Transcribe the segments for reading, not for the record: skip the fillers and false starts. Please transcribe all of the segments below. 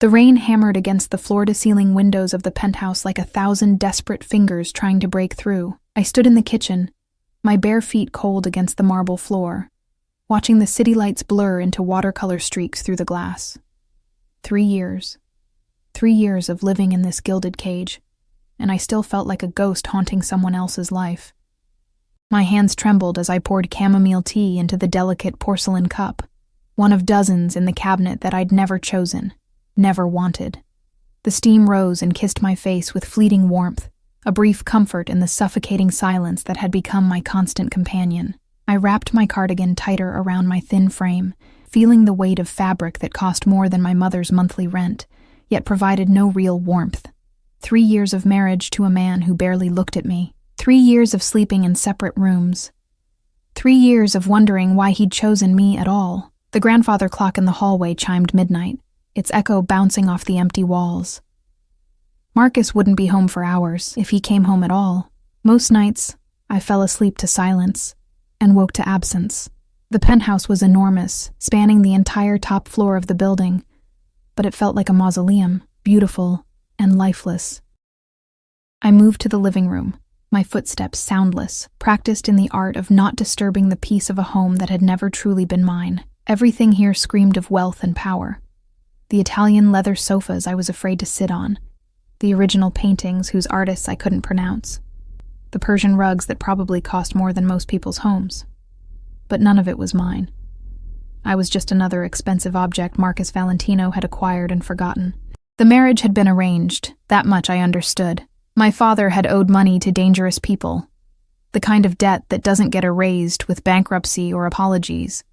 The rain hammered against the floor-to-ceiling windows of the penthouse like 1,000 desperate fingers trying to break through. I stood in the kitchen, my bare feet cold against the marble floor, watching the city lights blur into watercolor streaks through the glass. 3 years. 3 years of living in this gilded cage, and I still felt like a ghost haunting someone else's life. My hands trembled as I poured chamomile tea into the delicate porcelain cup, one of dozens in the cabinet that I'd never chosen, never wanted. The steam rose and kissed my face with fleeting warmth, a brief comfort in the suffocating silence that had become my constant companion. I wrapped my cardigan tighter around my thin frame, feeling the weight of fabric that cost more than my mother's monthly rent, yet provided no real warmth. 3 years of marriage to a man who barely looked at me. 3 years of sleeping in separate rooms. 3 years of wondering why he'd chosen me at all. The grandfather clock in the hallway chimed midnight, its echo bouncing off the empty walls. Marcus wouldn't be home for hours, if he came home at all. Most nights, I fell asleep to silence and woke to absence. The penthouse was enormous, spanning the entire top floor of the building, but it felt like a mausoleum, beautiful and lifeless. I moved to the living room, my footsteps soundless, practiced in the art of not disturbing the peace of a home that had never truly been mine. Everything here screamed of wealth and power. The Italian leather sofas I was afraid to sit on, the original paintings whose artists I couldn't pronounce, the Persian rugs that probably cost more than most people's homes. But none of it was mine. I was just another expensive object Marcus Valentino had acquired and forgotten. The marriage had been arranged, that much I understood. My father had owed money to dangerous people, the kind of debt that doesn't get erased with bankruptcy or apologies.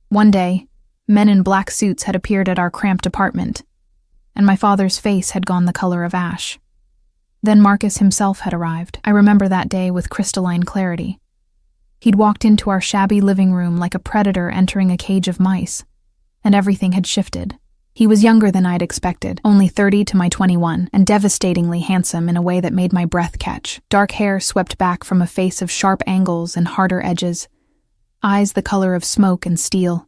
One day, men in black suits had appeared at our cramped apartment, and my father's face had gone the color of ash. Then Marcus himself had arrived. I remember that day with crystalline clarity. He'd walked into our shabby living room like a predator entering a cage of mice, and everything had shifted. He was younger than I'd expected, only 30 to my 21, and devastatingly handsome in a way that made my breath catch. Dark hair swept back from a face of sharp angles and harder edges, eyes the color of smoke and steel,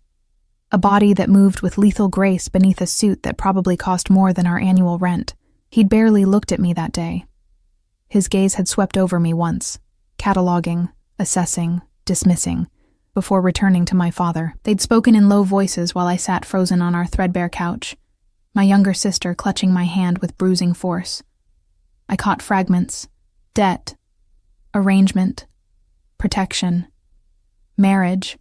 a body that moved with lethal grace beneath a suit that probably cost more than our annual rent. He'd barely looked at me that day. His gaze had swept over me once, cataloging, assessing, dismissing, before returning to my father. They'd spoken in low voices while I sat frozen on our threadbare couch, my younger sister clutching my hand with bruising force. I caught fragments: debt, arrangement, protection, marriage.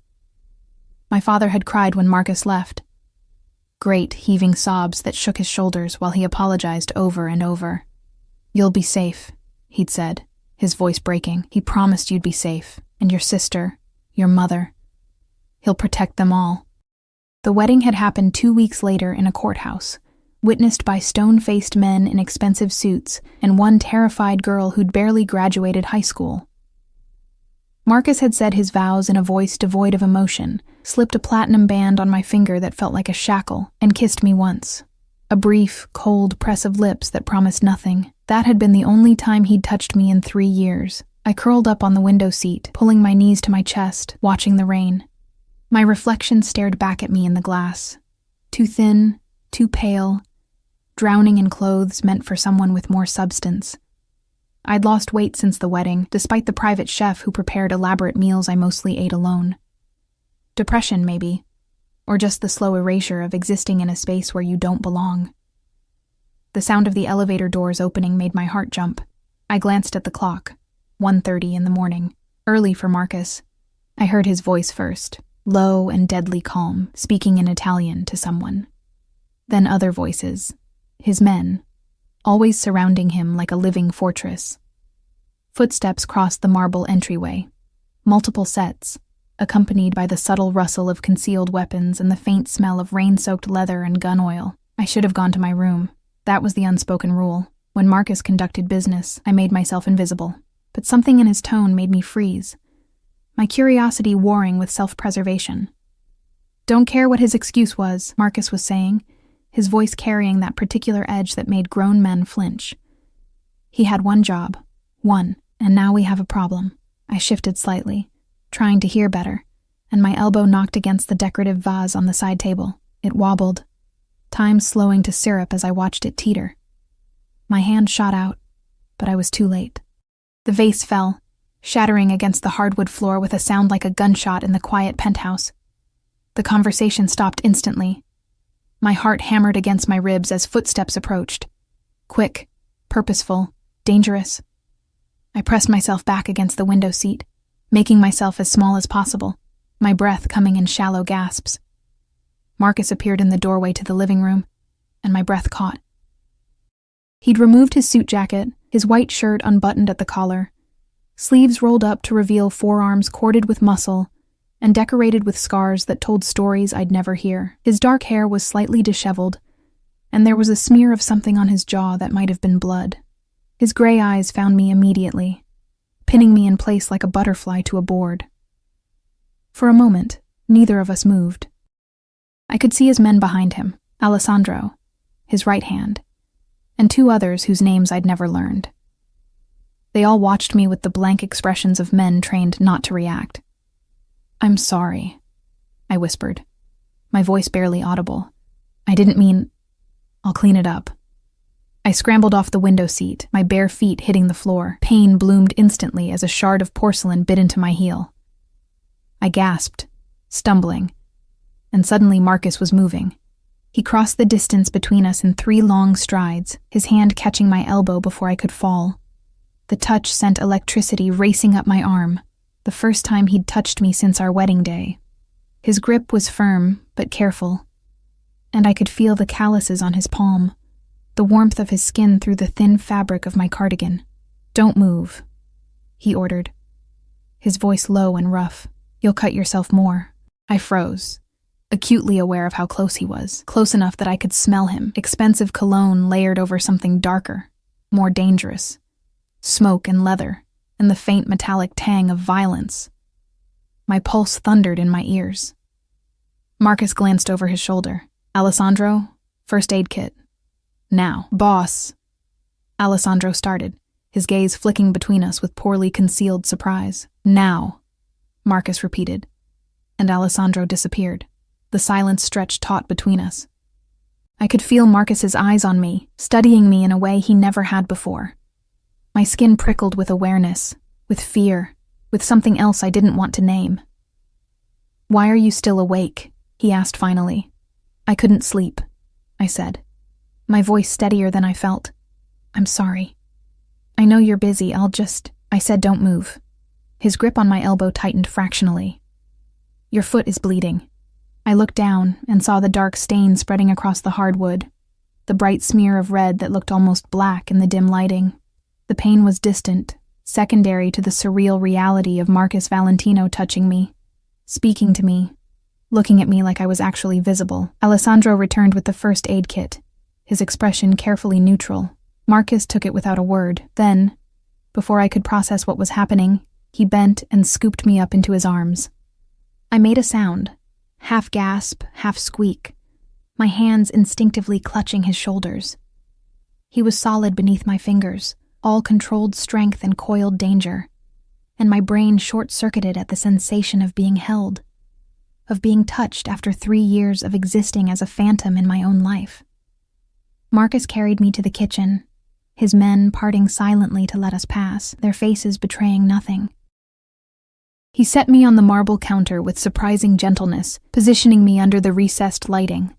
My father had cried when Marcus left. Great, heaving sobs that shook his shoulders while he apologized over and over. "You'll be safe," he'd said, his voice breaking. "He promised you'd be safe, and your sister, your mother. He'll protect them all." The wedding had happened 2 weeks later in a courthouse, witnessed by stone-faced men in expensive suits and one terrified girl who'd barely graduated high school. Marcus had said his vows in a voice devoid of emotion, slipped a platinum band on my finger that felt like a shackle, and kissed me once. A brief, cold press of lips that promised nothing. That had been the only time he'd touched me in 3 years. I curled up on the window seat, pulling my knees to my chest, watching the rain. My reflection stared back at me in the glass. Too thin, too pale, drowning in clothes meant for someone with more substance. I'd lost weight since the wedding, despite the private chef who prepared elaborate meals I mostly ate alone. Depression, maybe, or just the slow erasure of existing in a space where you don't belong. The sound of the elevator doors opening made my heart jump. I glanced at the clock. 1:30 in the morning, early for Marcus. I heard his voice first, low and deadly calm, speaking in Italian to someone. Then other voices, his men, always surrounding him like a living fortress. Footsteps crossed the marble entryway, multiple sets, accompanied by the subtle rustle of concealed weapons and the faint smell of rain-soaked leather and gun oil. I should have gone to my room. That was the unspoken rule. When Marcus conducted business, I made myself invisible. But something in his tone made me freeze, my curiosity warring with self-preservation. "Don't care what his excuse was," Marcus was saying, his voice carrying that particular edge that made grown men flinch. "He had one job, one, and now we have a problem." I shifted slightly, trying to hear better, and my elbow knocked against the decorative vase on the side table. It wobbled. time slowing to syrup as I watched it teeter. My hand shot out, but I was too late. The vase fell, shattering against the hardwood floor with a sound like a gunshot in the quiet penthouse. The conversation stopped instantly. My heart hammered against my ribs as footsteps approached. Quick, purposeful, dangerous. I pressed myself back against the window seat, making myself as small as possible, my breath coming in shallow gasps. Marcus appeared in the doorway to the living room, and my breath caught. He'd removed his suit jacket, his white shirt unbuttoned at the collar, sleeves rolled up to reveal forearms corded with muscle and decorated with scars that told stories I'd never hear. His dark hair was slightly disheveled, and there was a smear of something on his jaw that might have been blood. His gray eyes found me immediately, pinning me in place like a butterfly to a board. For a moment, neither of us moved. I could see his men behind him, Alessandro, his right hand, and two others whose names I'd never learned. They all watched me with the blank expressions of men trained not to react. "I'm sorry," I whispered, my voice barely audible. "I didn't mean... I'll clean it up." I scrambled off the window seat, my bare feet hitting the floor. Pain bloomed instantly as a shard of porcelain bit into my heel. I gasped, stumbling, and suddenly Marcus was moving. He crossed the distance between us in 3 long strides, his hand catching my elbow before I could fall. The touch sent electricity racing up my arm, the first time he'd touched me since our wedding day. His grip was firm, but careful, and I could feel the calluses on his palm, the warmth of his skin through the thin fabric of my cardigan. "Don't move," he ordered, his voice low and rough. "You'll cut yourself more." I froze, acutely aware of how close he was, close enough that I could smell him, expensive cologne layered over something darker, more dangerous, smoke and leather, and the faint metallic tang of violence. My pulse thundered in my ears. Marcus glanced over his shoulder. "Alessandro, first aid kit. Now." "Boss," Alessandro started, his gaze flicking between us with poorly concealed surprise. "Now," Marcus repeated, and Alessandro disappeared. The silence stretched taut between us. I could feel Marcus's eyes on me, studying me in a way he never had before. My skin prickled with awareness, with fear, with something else I didn't want to name. "Why are you still awake?" he asked finally. "I couldn't sleep," I said, my voice steadier than I felt. "I'm sorry. I know you're busy, I said don't move." His grip on my elbow tightened fractionally. "Your foot is bleeding." I looked down and saw the dark stain spreading across the hardwood, the bright smear of red that looked almost black in the dim lighting. The pain was distant, secondary to the surreal reality of Marcus Valentino touching me, speaking to me, looking at me like I was actually visible. Alessandro returned with the first aid kit, his expression carefully neutral. Marcus took it without a word. Then, before I could process what was happening, he bent and scooped me up into his arms. I made a sound, half gasp, half squeak, my hands instinctively clutching his shoulders. He was solid beneath my fingers, all controlled strength and coiled danger, and my brain short-circuited at the sensation of being held, of being touched after 3 years of existing as a phantom in my own life. Marcus carried me to the kitchen, his men parting silently to let us pass, their faces betraying nothing. He set me on the marble counter with surprising gentleness, positioning me under the recessed lighting.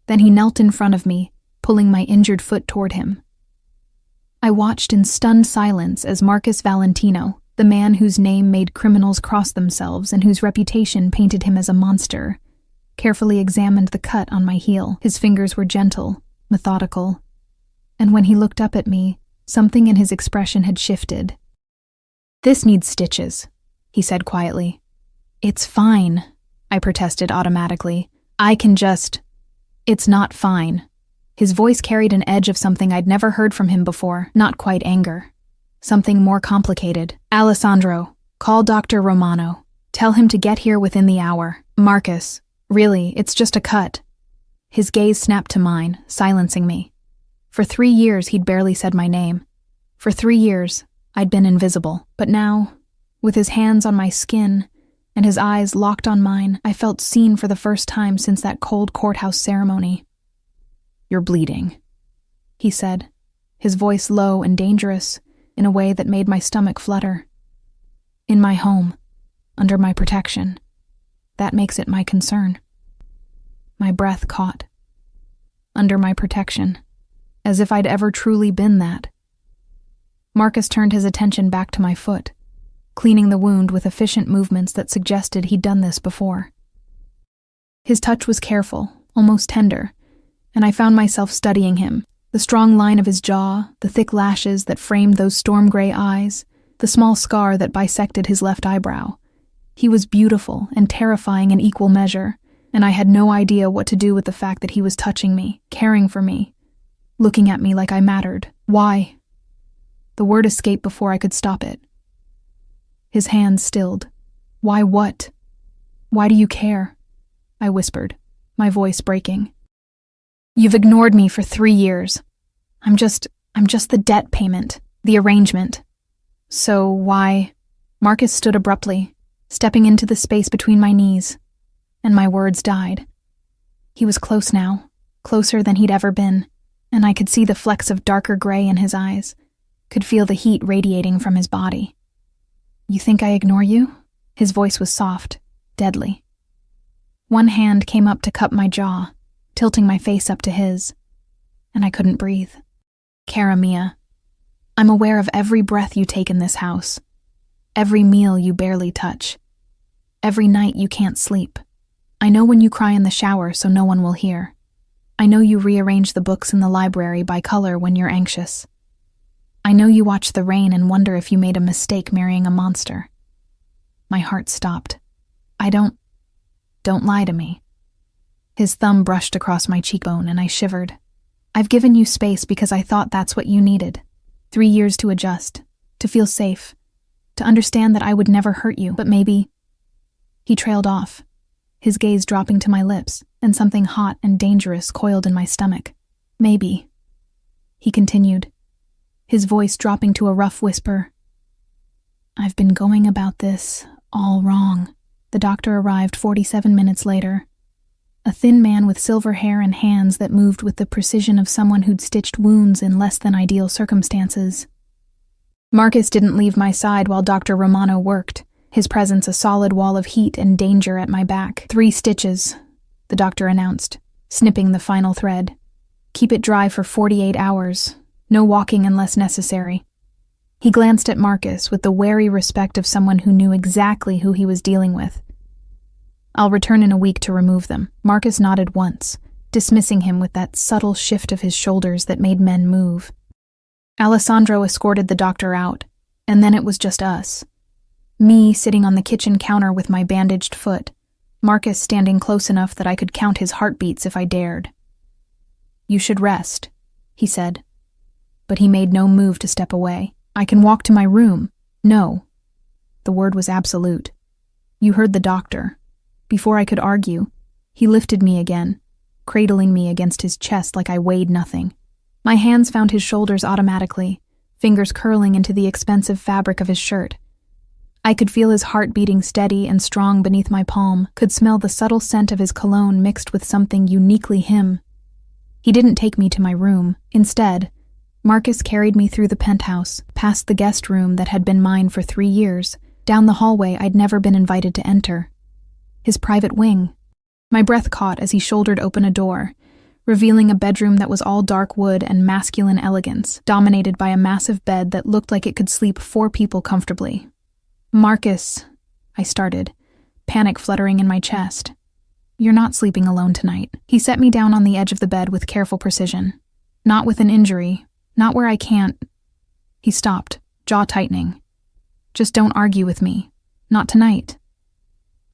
Then he knelt in front of me, pulling my injured foot toward him. I watched in stunned silence as Marcus Valentino, the man whose name made criminals cross themselves and whose reputation painted him as a monster, carefully examined the cut on my heel. His fingers were gentle, methodical, and when he looked up at me, something in his expression had shifted. "This needs stitches," he said quietly. "It's fine," I protested automatically. "I can just..." "It's not fine." His voice carried an edge of something I'd never heard from him before, not quite anger. Something more complicated. "Alessandro, call Dr. Romano. Tell him to get here within the hour." "Marcus, really, it's just a cut." His gaze snapped to mine, silencing me. For 3 years he'd barely said my name. For 3 years, I'd been invisible. But now, with his hands on my skin and his eyes locked on mine, I felt seen for the first time since that cold courthouse ceremony. "You're bleeding," he said, his voice low and dangerous in a way that made my stomach flutter. "In my home, under my protection. That makes it my concern." My breath caught. Under my protection, as if I'd ever truly been that. Marcus turned his attention back to my foot, cleaning the wound with efficient movements that suggested he'd done this before. His touch was careful, almost tender, and I found myself studying him, the strong line of his jaw, the thick lashes that framed those storm-gray eyes, the small scar that bisected his left eyebrow. He was beautiful and terrifying in equal measure, and I had no idea what to do with the fact that he was touching me, caring for me, looking at me like I mattered. Why? The word escaped before I could stop it. His hands stilled. "Why what? Why do you care?" I whispered, my voice breaking. "You've ignored me for 3 years. I'm just the debt payment, the arrangement. So why?" Marcus stood abruptly, stepping into the space between my knees, and my words died. He was close now, closer than he'd ever been, and I could see the flecks of darker gray in his eyes, could feel the heat radiating from his body. "You think I ignore you?" His voice was soft, deadly. One hand came up to cup my jaw, tilting my face up to his, and I couldn't breathe. "Cara Mia, I'm aware of every breath you take in this house, every meal you barely touch, every night you can't sleep. I know when you cry in the shower so no one will hear. I know you rearrange the books in the library by color when you're anxious. I know you watch the rain and wonder if you made a mistake marrying a monster." My heart stopped. Don't lie to me." His thumb brushed across my cheekbone and I shivered. "I've given you space because I thought that's what you needed. 3 years to adjust, to feel safe, to understand that I would never hurt you, but maybe..." He trailed off, his gaze dropping to my lips, and something hot and dangerous coiled in my stomach. "Maybe," he continued, his voice dropping to a rough whisper. "I've been going about this all wrong." The doctor arrived 47 minutes later. A thin man with silver hair and hands that moved with the precision of someone who'd stitched wounds in less than ideal circumstances. Marcus didn't leave my side while Dr. Romano worked, his presence a solid wall of heat and danger at my back. 3 stitches, the doctor announced, snipping the final thread. "Keep it dry for 48 hours. No walking unless necessary." He glanced at Marcus with the wary respect of someone who knew exactly who he was dealing with. "I'll return in a week to remove them." Marcus nodded once, dismissing him with that subtle shift of his shoulders that made men move. Alessandro escorted the doctor out, and then it was just us. Me sitting on the kitchen counter with my bandaged foot, Marcus standing close enough that I could count his heartbeats if I dared. "You should rest," he said. But he made no move to step away. "I can walk to my room." "No." The word was absolute. "You heard the doctor." Before I could argue, he lifted me again, cradling me against his chest like I weighed nothing. My hands found his shoulders automatically, fingers curling into the expensive fabric of his shirt. I could feel his heart beating steady and strong beneath my palm, could smell the subtle scent of his cologne mixed with something uniquely him. He didn't take me to my room. Instead, Marcus carried me through the penthouse, past the guest room that had been mine for 3 years, down the hallway I'd never been invited to enter. His private wing. My breath caught as he shouldered open a door, revealing a bedroom that was all dark wood and masculine elegance, dominated by a massive bed that looked like it could sleep 4 people comfortably. "Marcus," I started, panic fluttering in my chest. "You're not sleeping alone tonight." He set me down on the edge of the bed with careful precision. "Not with an injury, not where I can't..." He stopped, jaw tightening. "Just don't argue with me. Not tonight."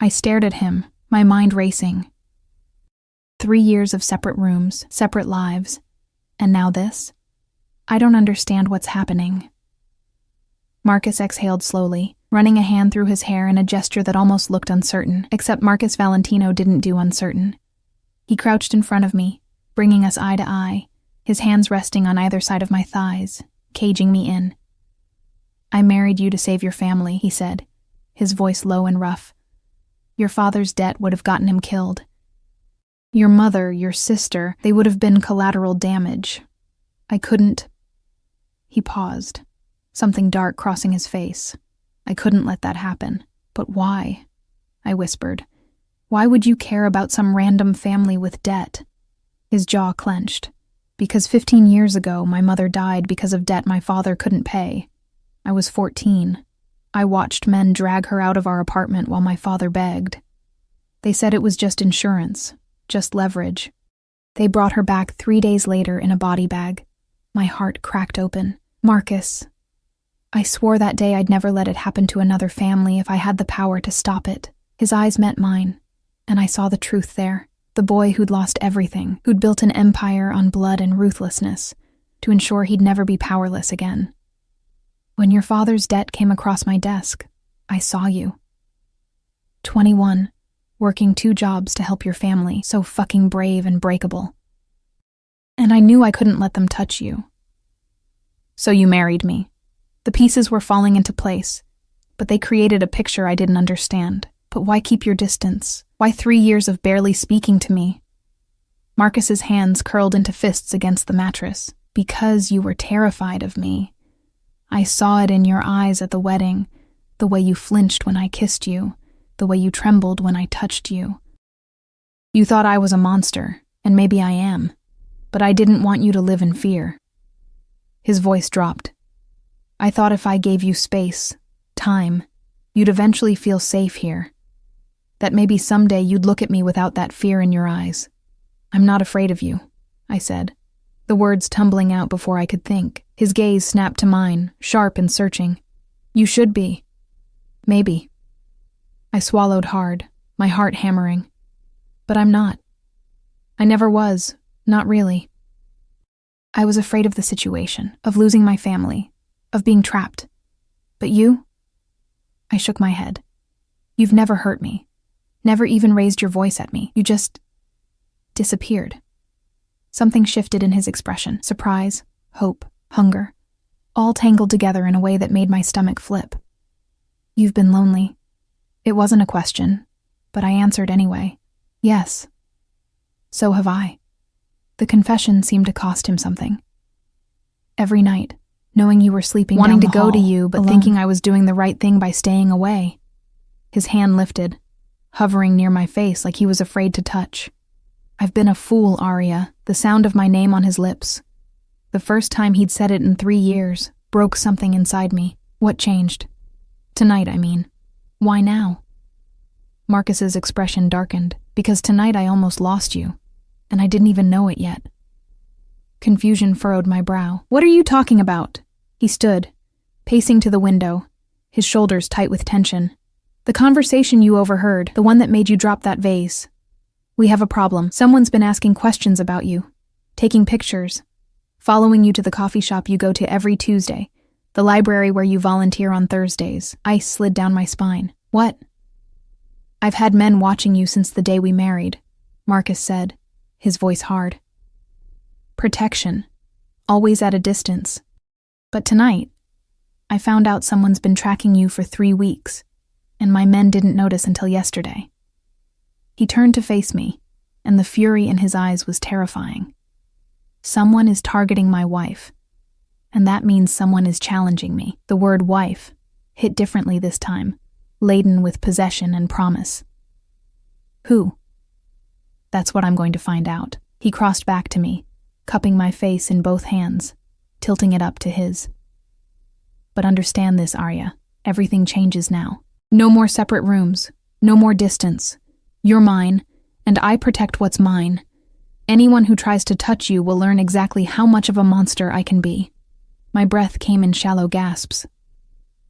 I stared at him, my mind racing. 3 years of separate rooms, separate lives, and now this? I don't understand what's happening. Marcus exhaled slowly, running a hand through his hair in a gesture that almost looked uncertain, except Marcus Valentino didn't do uncertain. He crouched in front of me, bringing us eye to eye, his hands resting on either side of my thighs, caging me in. "I married you to save your family," he said, his voice low and rough. "Your father's debt would have gotten him killed. Your mother, your sister, they would have been collateral damage. I couldn't. He paused, something dark crossing his face. I couldn't let that happen. But why? I whispered. Why would you care about some random family with debt? His jaw clenched. Because 15 years ago, my mother died because of debt my father couldn't pay. I was 14. I watched men drag her out of our apartment while my father begged. They said it was just insurance, just leverage. They brought her back 3 days later in a body bag. My heart cracked open. Marcus. I swore that day I'd never let it happen to another family if I had the power to stop it. His eyes met mine, and I saw the truth there. The boy who'd lost everything, who'd built an empire on blood and ruthlessness, to ensure he'd never be powerless again. When your father's debt came across my desk, I saw you. 21, working 2 jobs to help your family, so fucking brave and breakable. And I knew I couldn't let them touch you. So you married me. The pieces were falling into place, but they created a picture I didn't understand. But why keep your distance? Why 3 years of barely speaking to me? Marcus's hands curled into fists against the mattress. Because you were terrified of me. I saw it in your eyes at the wedding, the way you flinched when I kissed you, the way you trembled when I touched you. You thought I was a monster, and maybe I am, but I didn't want you to live in fear. His voice dropped. I thought if I gave you space, time, you'd eventually feel safe here. That maybe someday you'd look at me without that fear in your eyes. I'm not afraid of you, I said, the words tumbling out before I could think. His gaze snapped to mine, sharp and searching. You should be. Maybe. I swallowed hard, my heart hammering. But I'm not. I never was, not really. I was afraid of the situation, of losing my family, of being trapped. But you? I shook my head. You've never hurt me. Never even raised your voice at me. You just disappeared. Something shifted in his expression. Surprise, hope, hunger, all tangled together in a way that made my stomach flip. You've been lonely. It wasn't a question, but I answered anyway. Yes. So have I. The confession seemed to cost him something. Every night, knowing you were sleeping Wanting down to the go to hall, you, but alone. thinking I was doing the right thing by staying away. His hand lifted, hovering near my face like he was afraid to touch. I've been a fool, Arya, the sound of my name on his lips. The first time he'd said it in 3 years broke something inside me. What changed? Tonight, I mean. Why now? Marcus's expression darkened. Because tonight I almost lost you, and I didn't even know it yet. Confusion furrowed my brow. What are you talking about? He stood, pacing to the window, his shoulders tight with tension. The conversation you overheard, the one that made you drop that vase. We have a problem. Someone's been asking questions about you, taking pictures, following you to the coffee shop you go to every Tuesday, the library where you volunteer on Thursdays. Ice slid down my spine. What? I've had men watching you since the day we married, Marcus said, his voice hard. Protection, always at a distance. But tonight, I found out someone's been tracking you for 3 weeks, and my men didn't notice until yesterday. He turned to face me, and the fury in his eyes was terrifying. Someone is targeting my wife, and that means someone is challenging me. The word wife hit differently this time, laden with possession and promise. Who? That's what I'm going to find out. He crossed back to me, cupping my face in both hands, tilting it up to his. But understand this, Arya. Everything changes now. No more separate rooms, no more distance. You're mine, and I protect what's mine. Anyone who tries to touch you will learn exactly how much of a monster I can be. My breath came in shallow gasps.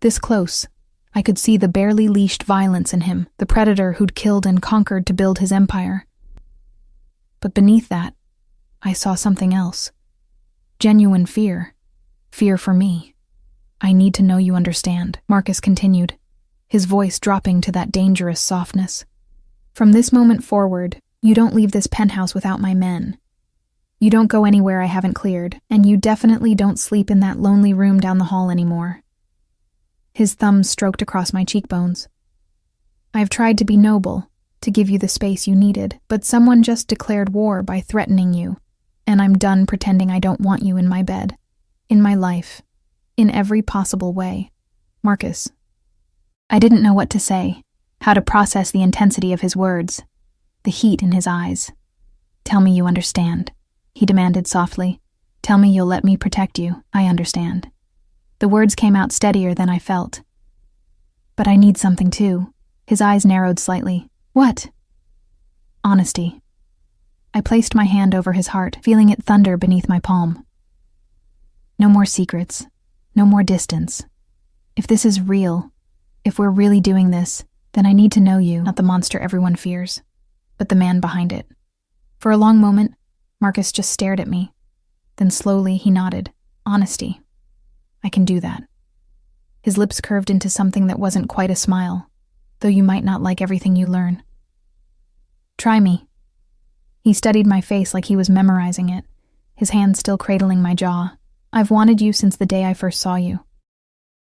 This close, I could see the barely leashed violence in him, the predator who'd killed and conquered to build his empire. But beneath that, I saw something else. Genuine fear. Fear for me. I need to know you understand, Marcus continued, his voice dropping to that dangerous softness. From this moment forward, you don't leave this penthouse without my men. You don't go anywhere I haven't cleared, and you definitely don't sleep in that lonely room down the hall anymore. His thumbs stroked across my cheekbones. I've tried to be noble, to give you the space you needed, but someone just declared war by threatening you, and I'm done pretending I don't want you in my bed, in my life, in every possible way. Marcus. I didn't know what to say, how to process the intensity of his words, the heat in his eyes. Tell me you understand, he demanded softly. Tell me you'll let me protect you. I understand. The words came out steadier than I felt. But I need something too. His eyes narrowed slightly. What? Honesty. I placed my hand over his heart, feeling it thunder beneath my palm. No more secrets. No more distance. If this is real, if we're really doing this, then I need to know you, not the monster everyone fears, but the man behind it. For a long moment, Marcus just stared at me. Then slowly he nodded. Honesty. I can do that. His lips curved into something that wasn't quite a smile, though you might not like everything you learn. Try me. He studied my face like he was memorizing it, his hand still cradling my jaw. I've wanted you since the day I first saw you.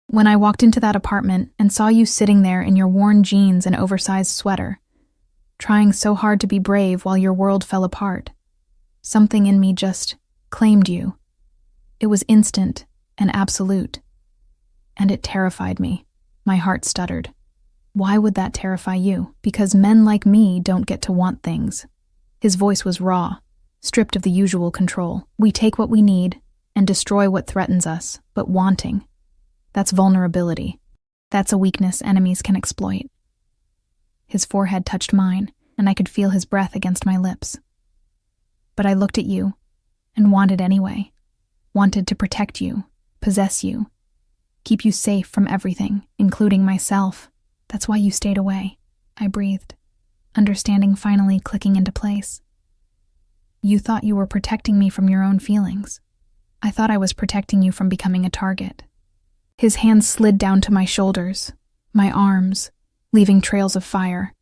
When I walked into that apartment and saw you sitting there in your worn jeans and oversized sweater, trying so hard to be brave while your world fell apart, something in me just claimed you. It was instant and absolute. And it terrified me. My heart stuttered. Why would that terrify you? Because men like me don't get to want things. His voice was raw, stripped of the usual control. We take what we need and destroy what threatens us, but wanting, that's vulnerability. That's a weakness enemies can exploit. His forehead touched mine, and I could feel his breath against my lips. But I looked at you and wanted anyway. Wanted to protect you, possess you, keep you safe from everything, including myself. That's why you stayed away. I breathed, understanding finally clicking into place. You thought you were protecting me from your own feelings. I thought I was protecting you from becoming a target. His hands slid down to my shoulders, my arms, leaving trails of fire.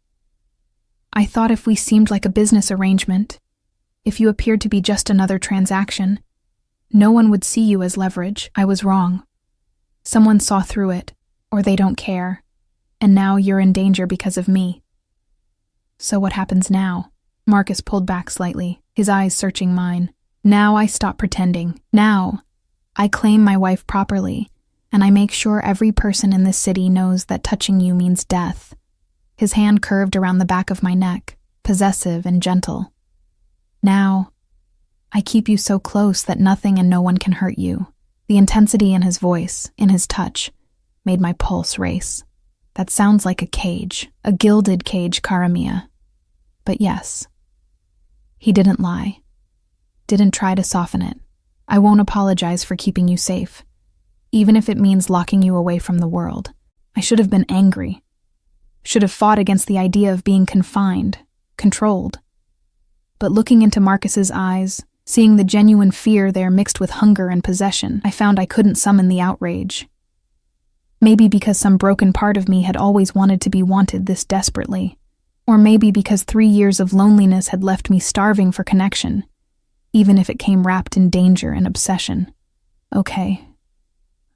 I thought if we seemed like a business arrangement, if you appeared to be just another transaction, no one would see you as leverage. I was wrong. Someone saw through it, or they don't care, and now you're in danger because of me. So what happens now? Marcus pulled back slightly, his eyes searching mine. Now I stop pretending. Now I claim my wife properly, and I make sure every person in this city knows that touching you means death. His hand curved around the back of my neck, possessive and gentle. Now I keep you so close that nothing and no one can hurt you. The intensity in his voice, in his touch, made my pulse race. That sounds like a cage, a gilded cage, Karamia. But yes, he didn't lie. Didn't try to soften it. I won't apologize for keeping you safe, even if it means locking you away from the world. I should have been angry. Should have fought against the idea of being confined, controlled. But looking into Marcus's eyes, seeing the genuine fear there mixed with hunger and possession, I found I couldn't summon the outrage. Maybe because some broken part of me had always wanted to be wanted this desperately. Or maybe because 3 years of loneliness had left me starving for connection, even if it came wrapped in danger and obsession. Okay,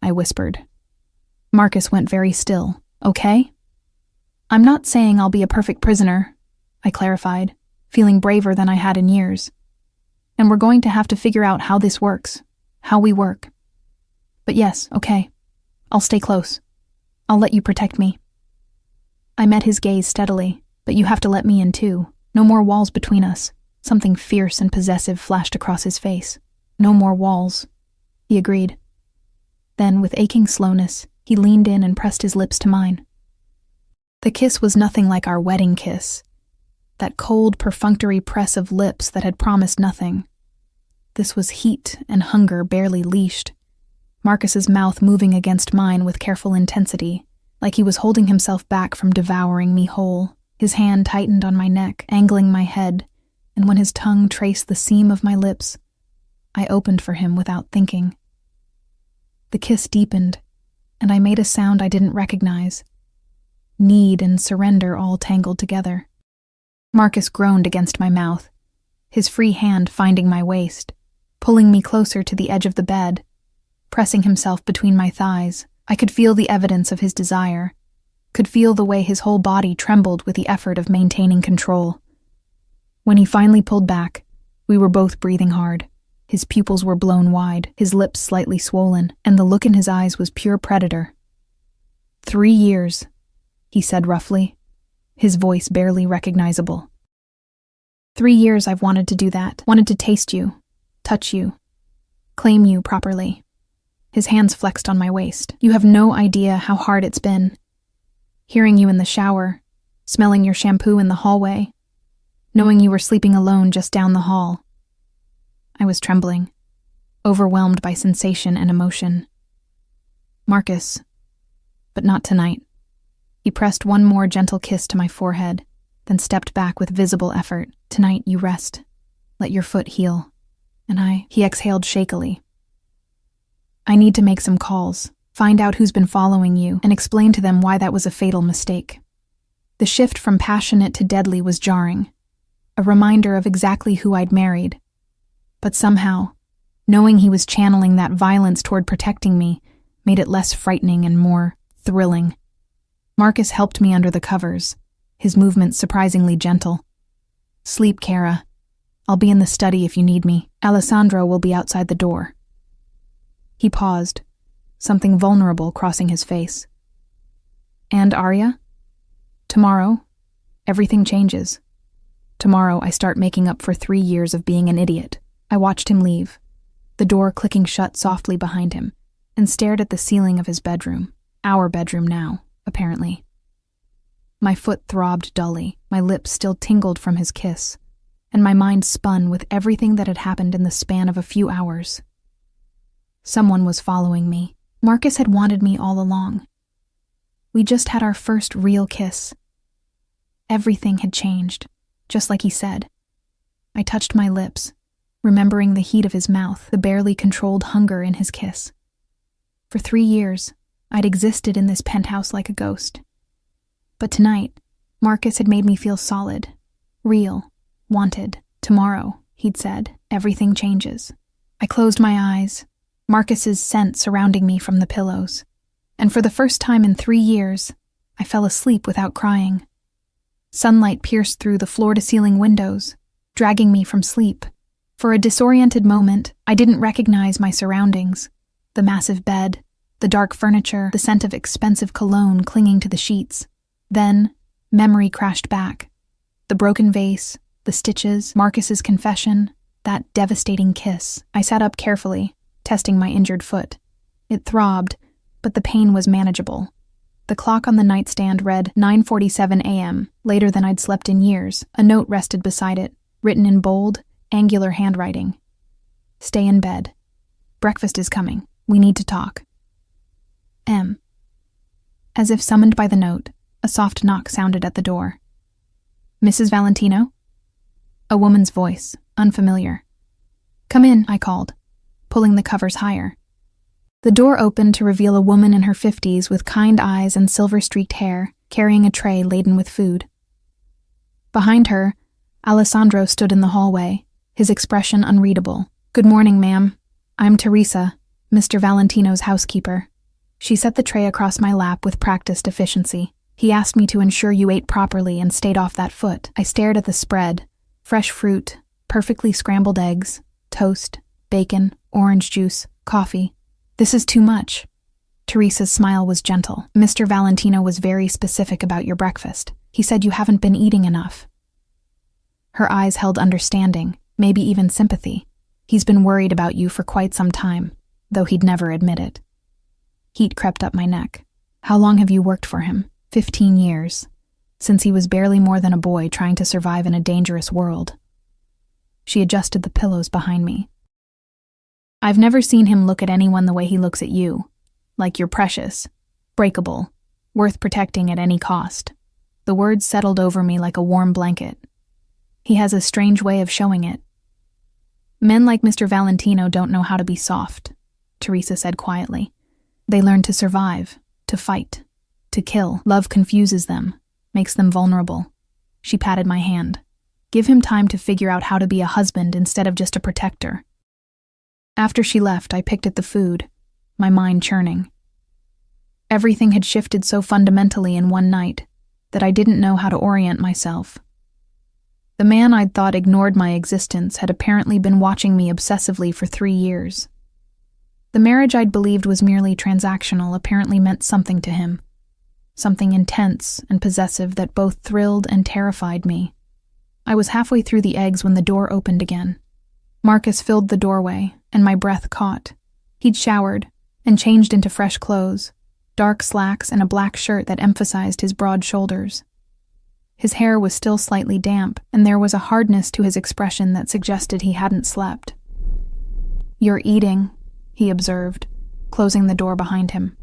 I whispered. Marcus went very still. Okay? I'm not saying I'll be a perfect prisoner, I clarified, feeling braver than I had in years. And we're going to have to figure out how this works, how we work. But yes, okay. I'll stay close. I'll let you protect me. I met his gaze steadily, but you have to let me in too. No more walls between us. Something fierce and possessive flashed across his face. No more walls. He agreed. Then, with aching slowness, he leaned in and pressed his lips to mine. The kiss was nothing like our wedding kiss. That cold, perfunctory press of lips that had promised nothing. This was heat and hunger barely leashed. Marcus's mouth moving against mine with careful intensity, like he was holding himself back from devouring me whole. His hand tightened on my neck, angling my head, and when his tongue traced the seam of my lips, I opened for him without thinking. The kiss deepened, and I made a sound I didn't recognize. Need and surrender all tangled together. Marcus groaned against my mouth, his free hand finding my waist, pulling me closer to the edge of the bed, pressing himself between my thighs. I could feel the evidence of his desire, could feel the way his whole body trembled with the effort of maintaining control. When he finally pulled back, we were both breathing hard. His pupils were blown wide, his lips slightly swollen, and the look in his eyes was pure predator. 3 years, he said roughly, his voice barely recognizable. 3 years I've wanted to do that, wanted to taste you, touch you, claim you properly. His hands flexed on my waist. You have no idea how hard it's been. Hearing you in the shower, smelling your shampoo in the hallway, knowing you were sleeping alone just down the hall. I was trembling, overwhelmed by sensation and emotion. Marcus, but not tonight. He pressed one more gentle kiss to my forehead, then stepped back with visible effort. Tonight you rest. Let your foot heal. And he exhaled shakily. I need to make some calls, find out who's been following you, and explain to them why that was a fatal mistake. The shift from passionate to deadly was jarring, a reminder of exactly who I'd married. But somehow, knowing he was channeling that violence toward protecting me made it less frightening and more thrilling. Marcus helped me under the covers, his movements surprisingly gentle. Sleep, Kara. I'll be in the study if you need me. Alessandro will be outside the door. He paused, something vulnerable crossing his face. And Arya? Tomorrow, everything changes. Tomorrow I start making up for 3 years of being an idiot. I watched him leave, the door clicking shut softly behind him, and stared at the ceiling of his bedroom. Our bedroom now, apparently. My foot throbbed dully, my lips still tingled from his kiss, and my mind spun with everything that had happened in the span of a few hours. Someone was following me. Marcus had wanted me all along. We just had our first real kiss. Everything had changed, just like he said. I touched my lips, remembering the heat of his mouth, the barely controlled hunger in his kiss. For 3 years, I'd existed in this penthouse like a ghost. But tonight, Marcus had made me feel solid, real, wanted. Tomorrow, he'd said, everything changes. I closed my eyes, Marcus's scent surrounding me from the pillows, and for the first time in 3 years, I fell asleep without crying. Sunlight pierced through the floor-to-ceiling windows, dragging me from sleep. For a disoriented moment, I didn't recognize my surroundings. The massive bed, the dark furniture, the scent of expensive cologne clinging to the sheets. Then, memory crashed back. The broken vase, the stitches, Marcus's confession, that devastating kiss. I sat up carefully, testing my injured foot. It throbbed, but the pain was manageable. The clock on the nightstand read 9:47 a.m., later than I'd slept in years. A note rested beside it, written in bold, angular handwriting. Stay in bed. Breakfast is coming. We need to talk. M. As if summoned by the note, a soft knock sounded at the door. Mrs. Valentino? A woman's voice, unfamiliar. Come in, I called, pulling the covers higher. The door opened to reveal a woman in her 50s with kind eyes and silver-streaked hair, carrying a tray laden with food. Behind her, Alessandro stood in the hallway, his expression unreadable. Good morning, ma'am. I'm Teresa, Mr. Valentino's housekeeper. She set the tray across my lap with practiced efficiency. He asked me to ensure you ate properly and stayed off that foot. I stared at the spread. Fresh fruit, perfectly scrambled eggs, toast, bacon, orange juice, coffee. This is too much. Teresa's smile was gentle. Mr. Valentino was very specific about your breakfast. He said you haven't been eating enough. Her eyes held understanding, maybe even sympathy. He's been worried about you for quite some time, though he'd never admit it. Heat crept up my neck. How long have you worked for him? 15 years. Since he was barely more than a boy trying to survive in a dangerous world. She adjusted the pillows behind me. I've never seen him look at anyone the way he looks at you. Like you're precious, breakable, worth protecting at any cost. The words settled over me like a warm blanket. He has a strange way of showing it. Men like Mr. Valentino don't know how to be soft, Teresa said quietly. They learn to survive, to fight, to kill. Love confuses them, makes them vulnerable. She patted my hand. Give him time to figure out how to be a husband instead of just a protector. After she left, I picked at the food, my mind churning. Everything had shifted so fundamentally in one night that I didn't know how to orient myself. The man I'd thought ignored my existence had apparently been watching me obsessively for 3 years. The marriage I'd believed was merely transactional apparently meant something to him, something intense and possessive that both thrilled and terrified me. I was halfway through the eggs when the door opened again. Marcus filled the doorway, and my breath caught. He'd showered and changed into fresh clothes, dark slacks and a black shirt that emphasized his broad shoulders. His hair was still slightly damp, and there was a hardness to his expression that suggested he hadn't slept. "You're eating," he observed, closing the door behind him.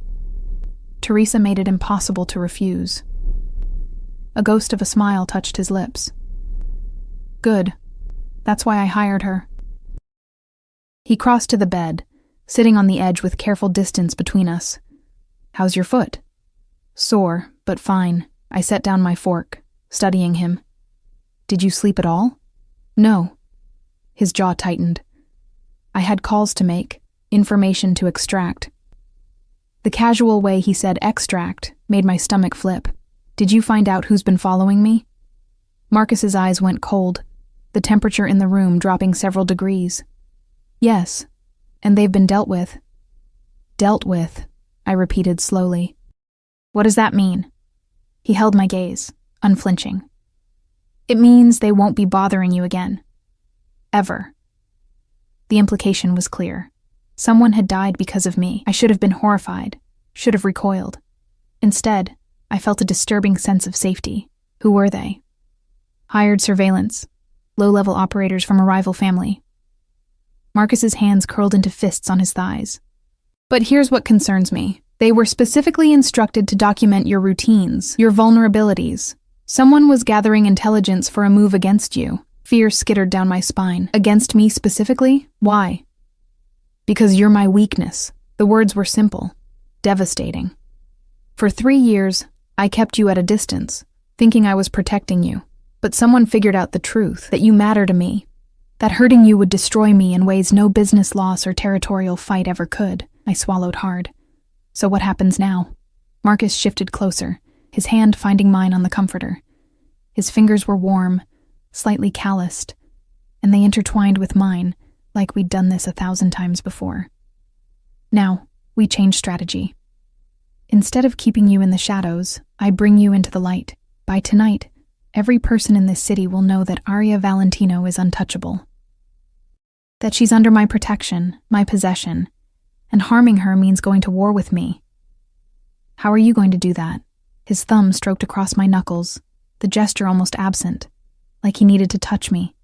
Teresa made it impossible to refuse. A ghost of a smile touched his lips. "Good. That's why I hired her." He crossed to the bed, sitting on the edge with careful distance between us. "How's your foot?" "Sore, but fine." I set down my fork, studying him. "Did you sleep at all?" "No." His jaw tightened. "I had calls to make, information to extract." The casual way he said extract made my stomach flip. "Did you find out who's been following me?" Marcus's eyes went cold, the temperature in the room dropping several degrees. "Yes, and they've been dealt with." "Dealt with," I repeated slowly. "What does that mean?" He held my gaze, unflinching. "It means they won't be bothering you again. Ever." The implication was clear. Someone had died because of me. I should have been horrified, should have recoiled. Instead, I felt a disturbing sense of safety. Who were they? Hired surveillance, low-level operators from a rival family. Marcus's hands curled into fists on his thighs. "But here's what concerns me. They were specifically instructed to document your routines, your vulnerabilities. Someone was gathering intelligence for a move against you." Fear skittered down my spine. "Against me specifically? Why?" "Because you're my weakness." The words were simple, devastating. "For 3 years, I kept you at a distance, thinking I was protecting you. But someone figured out the truth, that you matter to me, that hurting you would destroy me in ways no business loss or territorial fight ever could." I swallowed hard. "So what happens now?" Marcus shifted closer, his hand finding mine on the comforter. His fingers were warm, slightly calloused, and they intertwined with mine, like we'd done this 1,000 times before. "Now, we change strategy. Instead of keeping you in the shadows, I bring you into the light. By tonight, every person in this city will know that Arya Valentino is untouchable. That she's under my protection, my possession, and harming her means going to war with me. How are you going to do that?" His thumb stroked across my knuckles, the gesture almost absent, like he needed to touch me.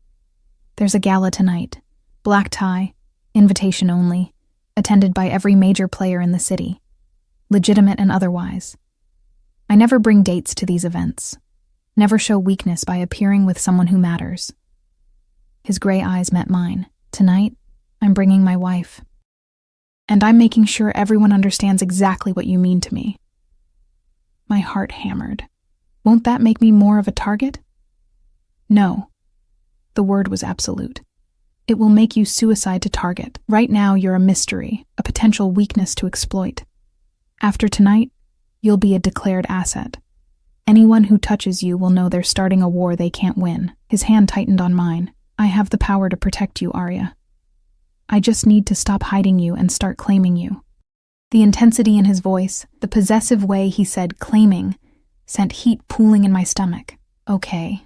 "There's a gala tonight. Black tie, invitation only, attended by every major player in the city, legitimate and otherwise. I never bring dates to these events, never show weakness by appearing with someone who matters." His gray eyes met mine. "Tonight, I'm bringing my wife. And I'm making sure everyone understands exactly what you mean to me." My heart hammered. "Won't that make me more of a target?" "No." The word was absolute. "It will make you suicide to target. Right now, you're a mystery, a potential weakness to exploit. After tonight, you'll be a declared asset. Anyone who touches you will know they're starting a war they can't win." His hand tightened on mine. "I have the power to protect you, Arya. I just need to stop hiding you and start claiming you." The intensity in his voice, the possessive way he said claiming, sent heat pooling in my stomach. "Okay."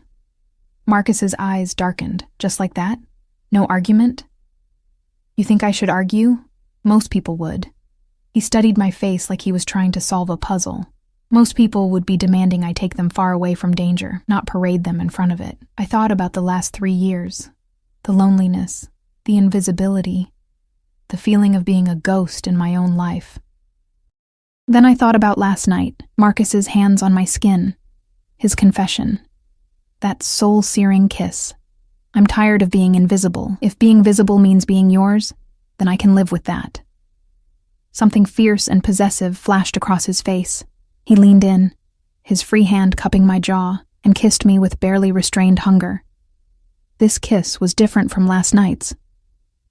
Marcus's eyes darkened, just like that. "No argument?" "You think I should argue? Most people would." He studied my face like he was trying to solve a puzzle. "Most people would be demanding I take them far away from danger, not parade them in front of it." I thought about the last 3 years, the loneliness, the invisibility, the feeling of being a ghost in my own life. Then I thought about last night, Marcus's hands on my skin, his confession, that soul-searing kiss. I'm tired of being invisible. If being visible means being yours, then I can live with that. Something fierce and possessive flashed across his face. He leaned in, his free hand cupping my jaw, and kissed me with barely restrained hunger. This kiss was different from last night's.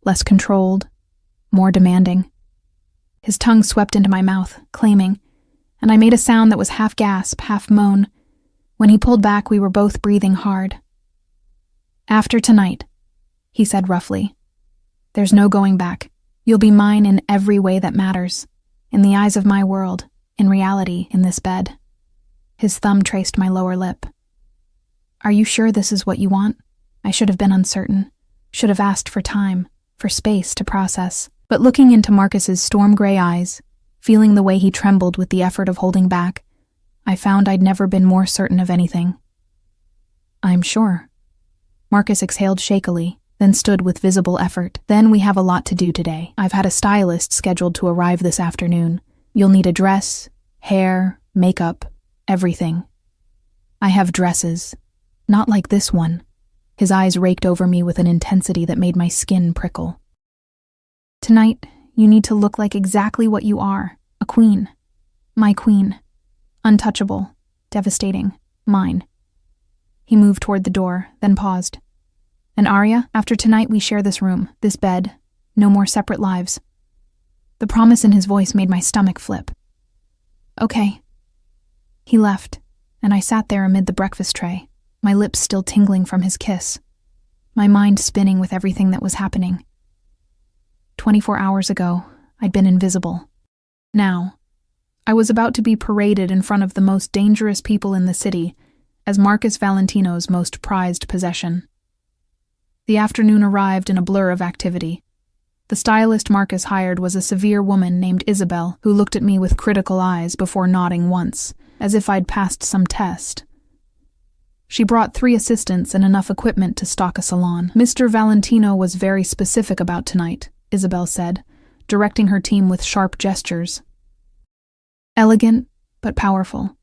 Less controlled, more demanding. His tongue swept into my mouth, claiming, and I made a sound that was half gasp, half moan. When he pulled back, we were both breathing hard. "After tonight," he said roughly. "There's no going back. You'll be mine in every way that matters. In the eyes of my world, in reality, in this bed." His thumb traced my lower lip. "Are you sure this is what you want?" I should have been uncertain. Should have asked for time, for space to process. But looking into Marcus's storm-gray eyes, feeling the way he trembled with the effort of holding back, I found I'd never been more certain of anything. "I'm sure." Marcus exhaled shakily, then stood with visible effort. "Then we have a lot to do today. I've had a stylist scheduled to arrive this afternoon. You'll need a dress, hair, makeup, everything. I have dresses. Not like this one." His eyes raked over me with an intensity that made my skin prickle. "Tonight, you need to look like exactly what you are, a queen. My queen. Untouchable, devastating, mine." He moved toward the door, then paused. "And Arya, after tonight we share this room, this bed, no more separate lives." The promise in his voice made my stomach flip. "Okay." He left, and I sat there amid the breakfast tray, my lips still tingling from his kiss, my mind spinning with everything that was happening. 24 hours ago, I'd been invisible. Now, I was about to be paraded in front of the most dangerous people in the city as Marcus Valentino's most prized possession. The afternoon arrived in a blur of activity. The stylist Marcus hired was a severe woman named Isabel, who looked at me with critical eyes before nodding once, as if I'd passed some test. She brought 3 assistants and enough equipment to stock a salon. "Mr. Valentino was very specific about tonight," Isabel said, directing her team with sharp gestures. "Elegant, but powerful.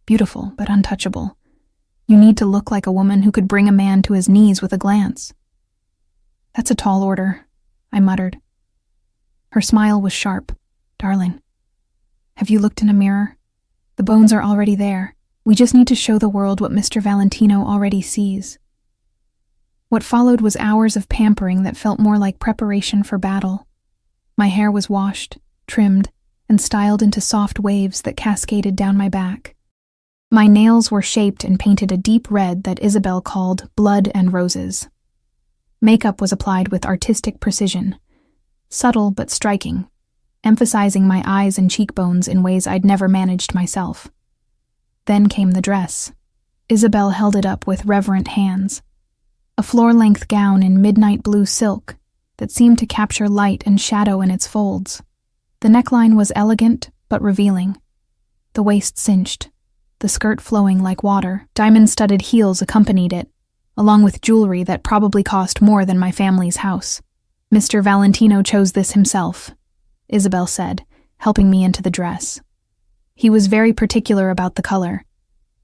Beautiful, but untouchable. You need to look like a woman who could bring a man to his knees with a glance." "That's a tall order," I muttered. Her smile was sharp. "Darling, have you looked in a mirror? The bones are already there. We just need to show the world what Mr. Valentino already sees." What followed was hours of pampering that felt more like preparation for battle. My hair was washed, trimmed, and styled into soft waves that cascaded down my back. My nails were shaped and painted a deep red that Isabel called blood and roses. Makeup was applied with artistic precision, subtle but striking, emphasizing my eyes and cheekbones in ways I'd never managed myself. Then came the dress. Isabel held it up with reverent hands. A floor-length gown in midnight blue silk that seemed to capture light and shadow in its folds. The neckline was elegant but revealing. The waist cinched, the skirt flowing like water. Diamond-studded heels accompanied it, along with jewelry that probably cost more than my family's house. "Mr. Valentino chose this himself," Isabel said, helping me into the dress. "He was very particular about the color.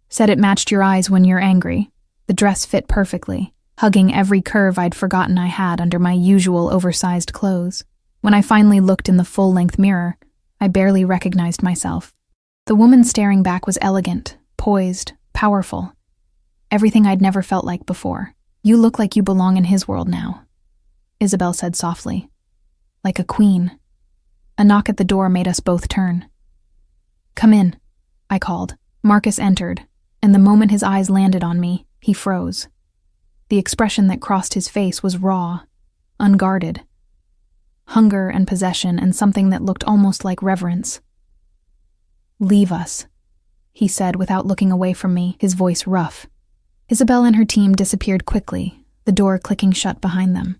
Said it matched your eyes when you're angry." The dress fit perfectly, hugging every curve I'd forgotten I had under my usual oversized clothes. When I finally looked in the full-length mirror, I barely recognized myself. The woman staring back was elegant, poised, powerful. Everything I'd never felt like before. "You look like you belong in his world now," Isabel said softly. "Like a queen." A knock at the door made us both turn. "Come in," I called. Marcus entered, and the moment his eyes landed on me, he froze. The expression that crossed his face was raw, unguarded. Hunger and possession and something that looked almost like reverence. "Leave us," he said without looking away from me, his voice rough. Isabel and her team disappeared quickly, the door clicking shut behind them.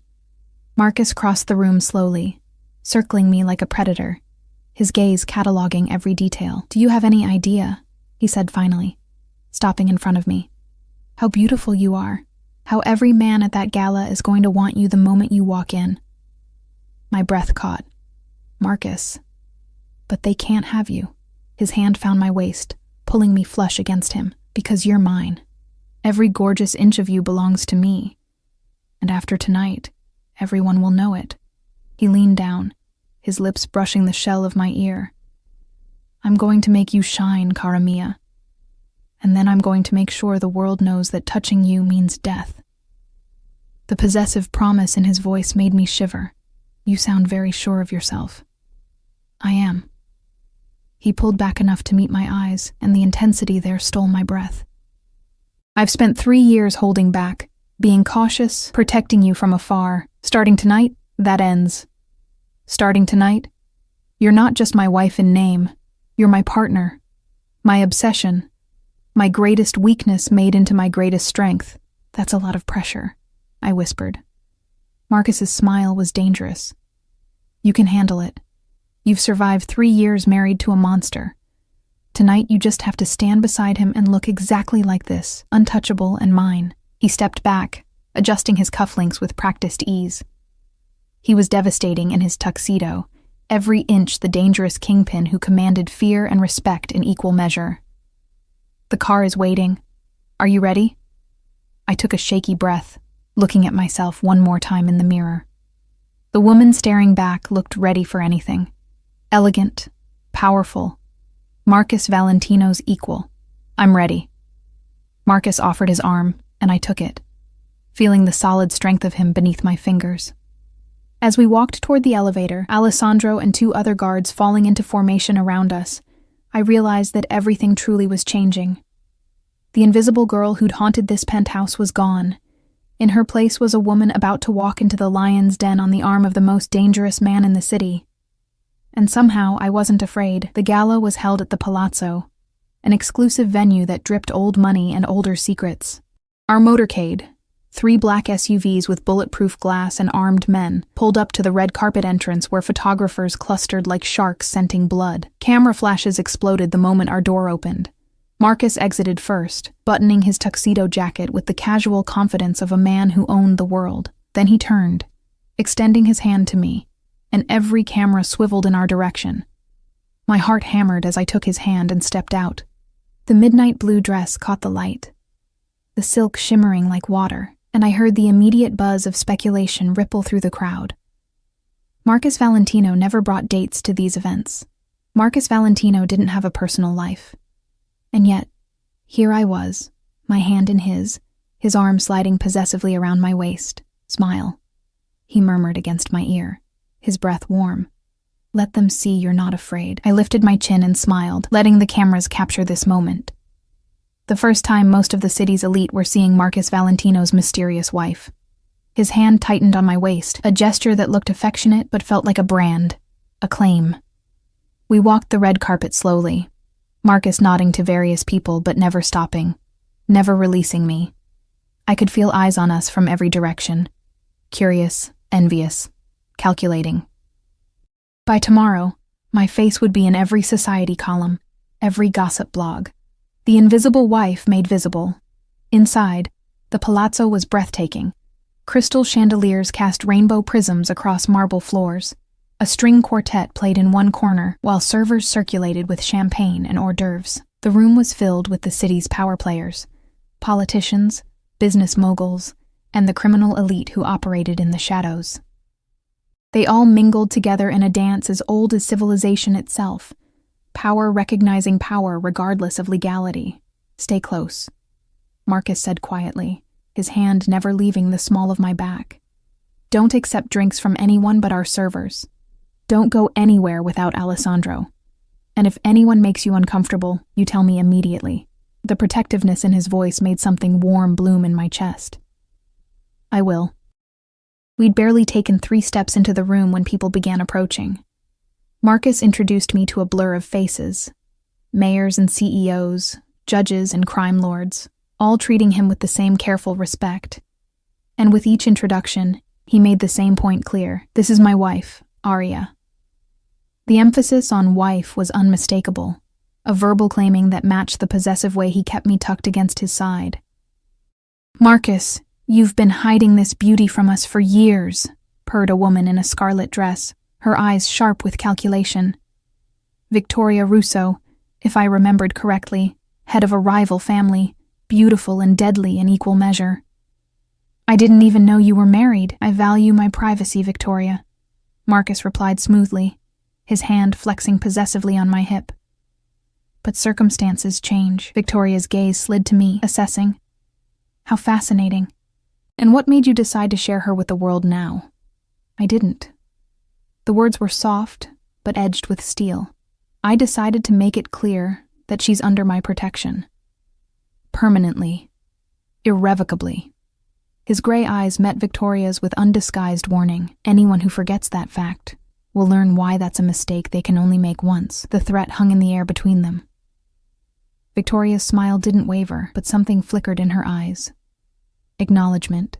Marcus crossed the room slowly, circling me like a predator, his gaze cataloging every detail. "Do you have any idea," he said finally, stopping in front of me, "how beautiful you are, how every man at that gala is going to want you the moment you walk in?" My breath caught. "Marcus, but they can't have you." His hand found my waist, pulling me flush against him. "Because you're mine. Every gorgeous inch of you belongs to me. And after tonight, everyone will know it." He leaned down, his lips brushing the shell of my ear. "I'm going to make you shine, cara mia. And then I'm going to make sure the world knows that touching you means death." The possessive promise in his voice made me shiver. "You sound very sure of yourself." "I am." He pulled back enough to meet my eyes, and the intensity there stole my breath. I've spent 3 years holding back, being cautious, protecting you from afar. Starting tonight, that ends. Starting tonight, you're not just my wife in name, you're my partner, my obsession, my greatest weakness made into my greatest strength. That's a lot of pressure, I whispered. Marcus's smile was dangerous. You can handle it. You've survived 3 years married to a monster. Tonight you just have to stand beside him and look exactly like this, untouchable and mine. He stepped back, adjusting his cufflinks with practiced ease. He was devastating in his tuxedo, every inch the dangerous kingpin who commanded fear and respect in equal measure. The car is waiting. Are you ready? I took a shaky breath, looking at myself one more time in the mirror. The woman staring back looked ready for anything. Elegant, powerful. Marcus Valentino's equal. I'm ready. Marcus offered his arm, and I took it, feeling the solid strength of him beneath my fingers. As we walked toward the elevator, Alessandro and 2 other guards falling into formation around us, I realized that everything truly was changing. The invisible girl who'd haunted this penthouse was gone. In her place was a woman about to walk into the lion's den on the arm of the most dangerous man in the city. And somehow I wasn't afraid. The gala was held at the Palazzo, an exclusive venue that dripped old money and older secrets. Our motorcade, 3 black SUVs with bulletproof glass and armed men, pulled up to the red carpet entrance where photographers clustered like sharks scenting blood. Camera flashes exploded the moment our door opened. Marcus exited first, buttoning his tuxedo jacket with the casual confidence of a man who owned the world. Then he turned, extending his hand to me, and every camera swiveled in our direction. My heart hammered as I took his hand and stepped out. The midnight blue dress caught the light, the silk shimmering like water, and I heard the immediate buzz of speculation ripple through the crowd. Marcus Valentino never brought dates to these events. Marcus Valentino didn't have a personal life. And yet, here I was, my hand in his arm sliding possessively around my waist. Smile, he murmured against my ear, his breath warm. Let them see you're not afraid. I lifted my chin and smiled, letting the cameras capture this moment. The first time most of the city's elite were seeing Marcus Valentino's mysterious wife. His hand tightened on my waist, a gesture that looked affectionate but felt like a brand, a claim. We walked the red carpet slowly, Marcus nodding to various people but never stopping, never releasing me. I could feel eyes on us from every direction, curious, envious, calculating. By tomorrow, my face would be in every society column, every gossip blog. The invisible wife made visible. Inside, the palazzo was breathtaking. Crystal chandeliers cast rainbow prisms across marble floors. A string quartet played in one corner, while servers circulated with champagne and hors d'oeuvres. The room was filled with the city's power players, politicians, business moguls, and the criminal elite who operated in the shadows. They all mingled together in a dance as old as civilization itself, power recognizing power regardless of legality. Stay close, Marcus said quietly, his hand never leaving the small of my back. Don't accept drinks from anyone but our servers. Don't go anywhere without Alessandro. And if anyone makes you uncomfortable, you tell me immediately. The protectiveness in his voice made something warm bloom in my chest. I will. We'd barely taken 3 steps into the room when people began approaching. Marcus introduced me to a blur of faces. Mayors and CEOs, judges and crime lords, all treating him with the same careful respect. And with each introduction, he made the same point clear. This is my wife, Aria. The emphasis on wife was unmistakable, a verbal claiming that matched the possessive way he kept me tucked against his side. Marcus, you've been hiding this beauty from us for years, purred a woman in a scarlet dress, her eyes sharp with calculation. Victoria Russo, if I remembered correctly, head of a rival family, beautiful and deadly in equal measure. I didn't even know you were married. I value my privacy, Victoria, Marcus replied smoothly, his hand flexing possessively on my hip. But circumstances change. Victoria's gaze slid to me, assessing. How fascinating. And what made you decide to share her with the world now? I didn't. The words were soft, but edged with steel. I decided to make it clear that she's under my protection. Permanently. Irrevocably. His gray eyes met Victoria's with undisguised warning. Anyone who forgets that fact will learn why that's a mistake they can only make once. The threat hung in the air between them. Victoria's smile didn't waver, but something flickered in her eyes. Acknowledgement.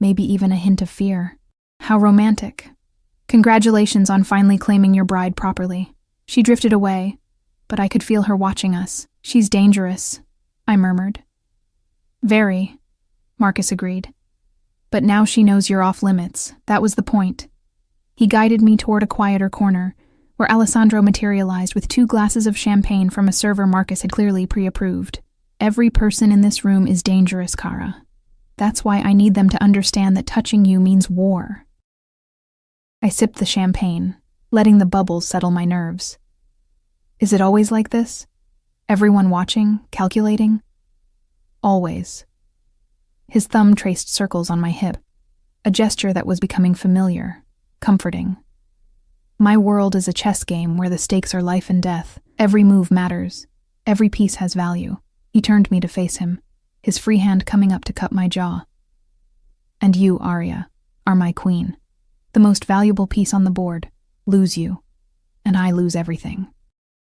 Maybe even a hint of fear. How romantic. Congratulations on finally claiming your bride properly. She drifted away, but I could feel her watching us. She's dangerous, I murmured. Very, Marcus agreed. But now she knows you're off limits. That was the point. He guided me toward a quieter corner, where Alessandro materialized with 2 glasses of champagne from a server Marcus had clearly pre-approved. Every person in this room is dangerous, Kara. That's why I need them to understand that touching you means war. I sipped the champagne, letting the bubbles settle my nerves. Is it always like this? Everyone watching, calculating? Always. His thumb traced circles on my hip, a gesture that was becoming familiar, comforting. My world is a chess game where the stakes are life and death. Every move matters. Every piece has value. He turned me to face him, his free hand coming up to cup my jaw. And you, Arya, are my queen. The most valuable piece on the board. Lose you, and I lose everything.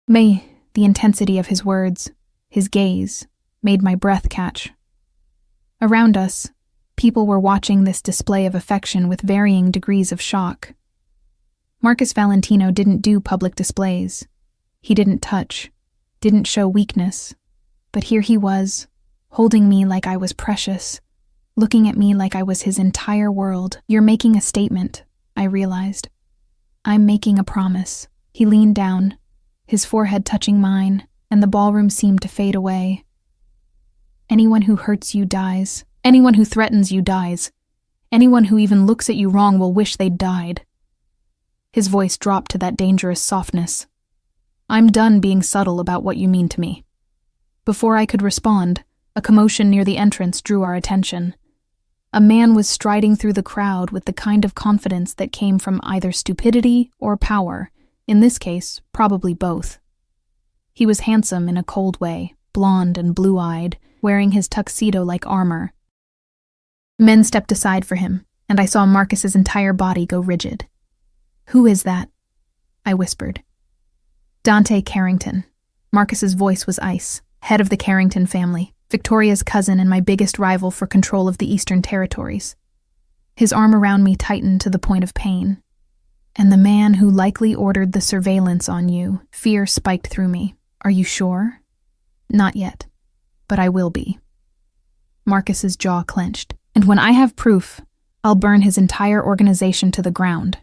The intensity of his words, his gaze, made my breath catch. Around us, people were watching this display of affection with varying degrees of shock. Marcus Valentino didn't do public displays. He didn't touch, didn't show weakness. But here he was, holding me like I was precious, looking at me like I was his entire world. You're making a statement, I realized. I'm making a promise. He leaned down, his forehead touching mine, and the ballroom seemed to fade away. Anyone who hurts you dies. Anyone who threatens you dies. Anyone who even looks at you wrong will wish they'd died. His voice dropped to that dangerous softness. I'm done being subtle about what you mean to me. Before I could respond, a commotion near the entrance drew our attention. A man was striding through the crowd with the kind of confidence that came from either stupidity or power, in this case, probably both. He was handsome in a cold way, blonde and blue-eyed, wearing his tuxedo like armor. Men stepped aside for him, and I saw Marcus's entire body go rigid. Who is that? I whispered. Dante Carrington. Marcus's voice was ice, head of the Carrington family, Victoria's cousin and my biggest rival for control of the Eastern Territories. His arm around me tightened to the point of pain. And the man who likely ordered the surveillance on you, fear spiked through me. Are you sure? Not yet, but I will be. Marcus's jaw clenched. And when I have proof, I'll burn his entire organization to the ground.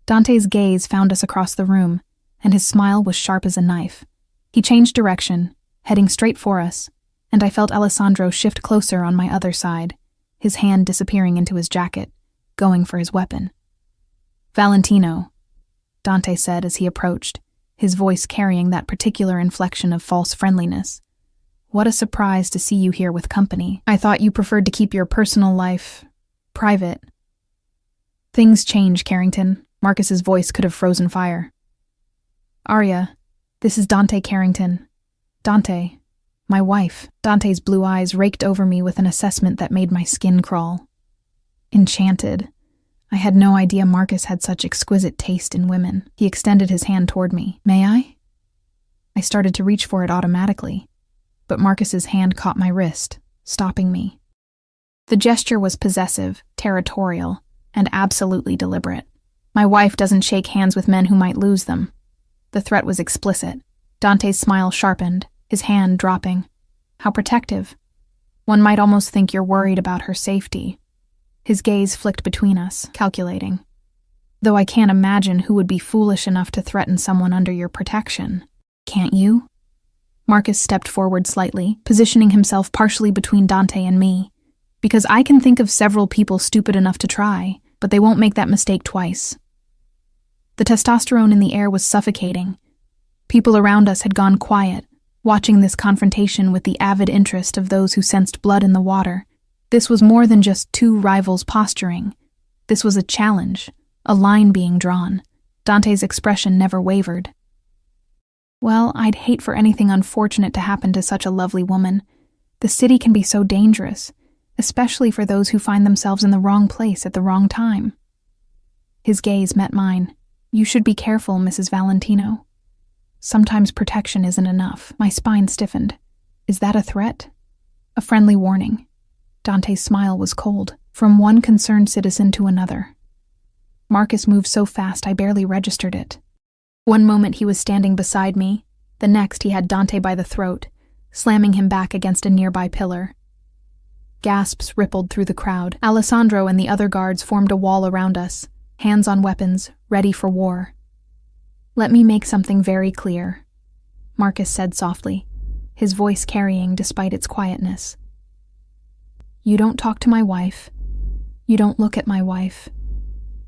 Dante's gaze found us across the room, and his smile was sharp as a knife. He changed direction, heading straight for us, and I felt Alessandro shift closer on my other side, his hand disappearing into his jacket, going for his weapon. Valentino, Dante said as he approached, his voice carrying that particular inflection of false friendliness. What a surprise to see you here with company. I thought you preferred to keep your personal life private. Things change, Carrington. Marcus's voice could have frozen fire. Arya, this is Dante Carrington. Dante, my wife. Dante's blue eyes raked over me with an assessment that made my skin crawl. Enchanted. I had no idea Marcus had such exquisite taste in women. He extended his hand toward me. May I? I started to reach for it automatically, but Marcus's hand caught my wrist, stopping me. The gesture was possessive, territorial, and absolutely deliberate. My wife doesn't shake hands with men who might lose them. The threat was explicit. Dante's smile sharpened, his hand dropping. How protective. One might almost think you're worried about her safety. His gaze flicked between us, calculating. Though I can't imagine who would be foolish enough to threaten someone under your protection. Can't you? Marcus stepped forward slightly, positioning himself partially between Dante and me. Because I can think of several people stupid enough to try, but they won't make that mistake twice. The testosterone in the air was suffocating. People around us had gone quiet, watching this confrontation with the avid interest of those who sensed blood in the water. This was more than just two rivals posturing. This was a challenge, a line being drawn. Dante's expression never wavered. Well, I'd hate for anything unfortunate to happen to such a lovely woman. The city can be so dangerous, especially for those who find themselves in the wrong place at the wrong time. His gaze met mine. You should be careful, Mrs. Valentino. Sometimes protection isn't enough. My spine stiffened. Is that a threat? A friendly warning. Dante's smile was cold, from one concerned citizen to another. Marcus moved so fast I barely registered it. One moment he was standing beside me, the next he had Dante by the throat, slamming him back against a nearby pillar. Gasps rippled through the crowd. Alessandro and the other guards formed a wall around us, hands on weapons, ready for war. Let me make something very clear, Marcus said softly, his voice carrying despite its quietness. You don't talk to my wife. You don't look at my wife.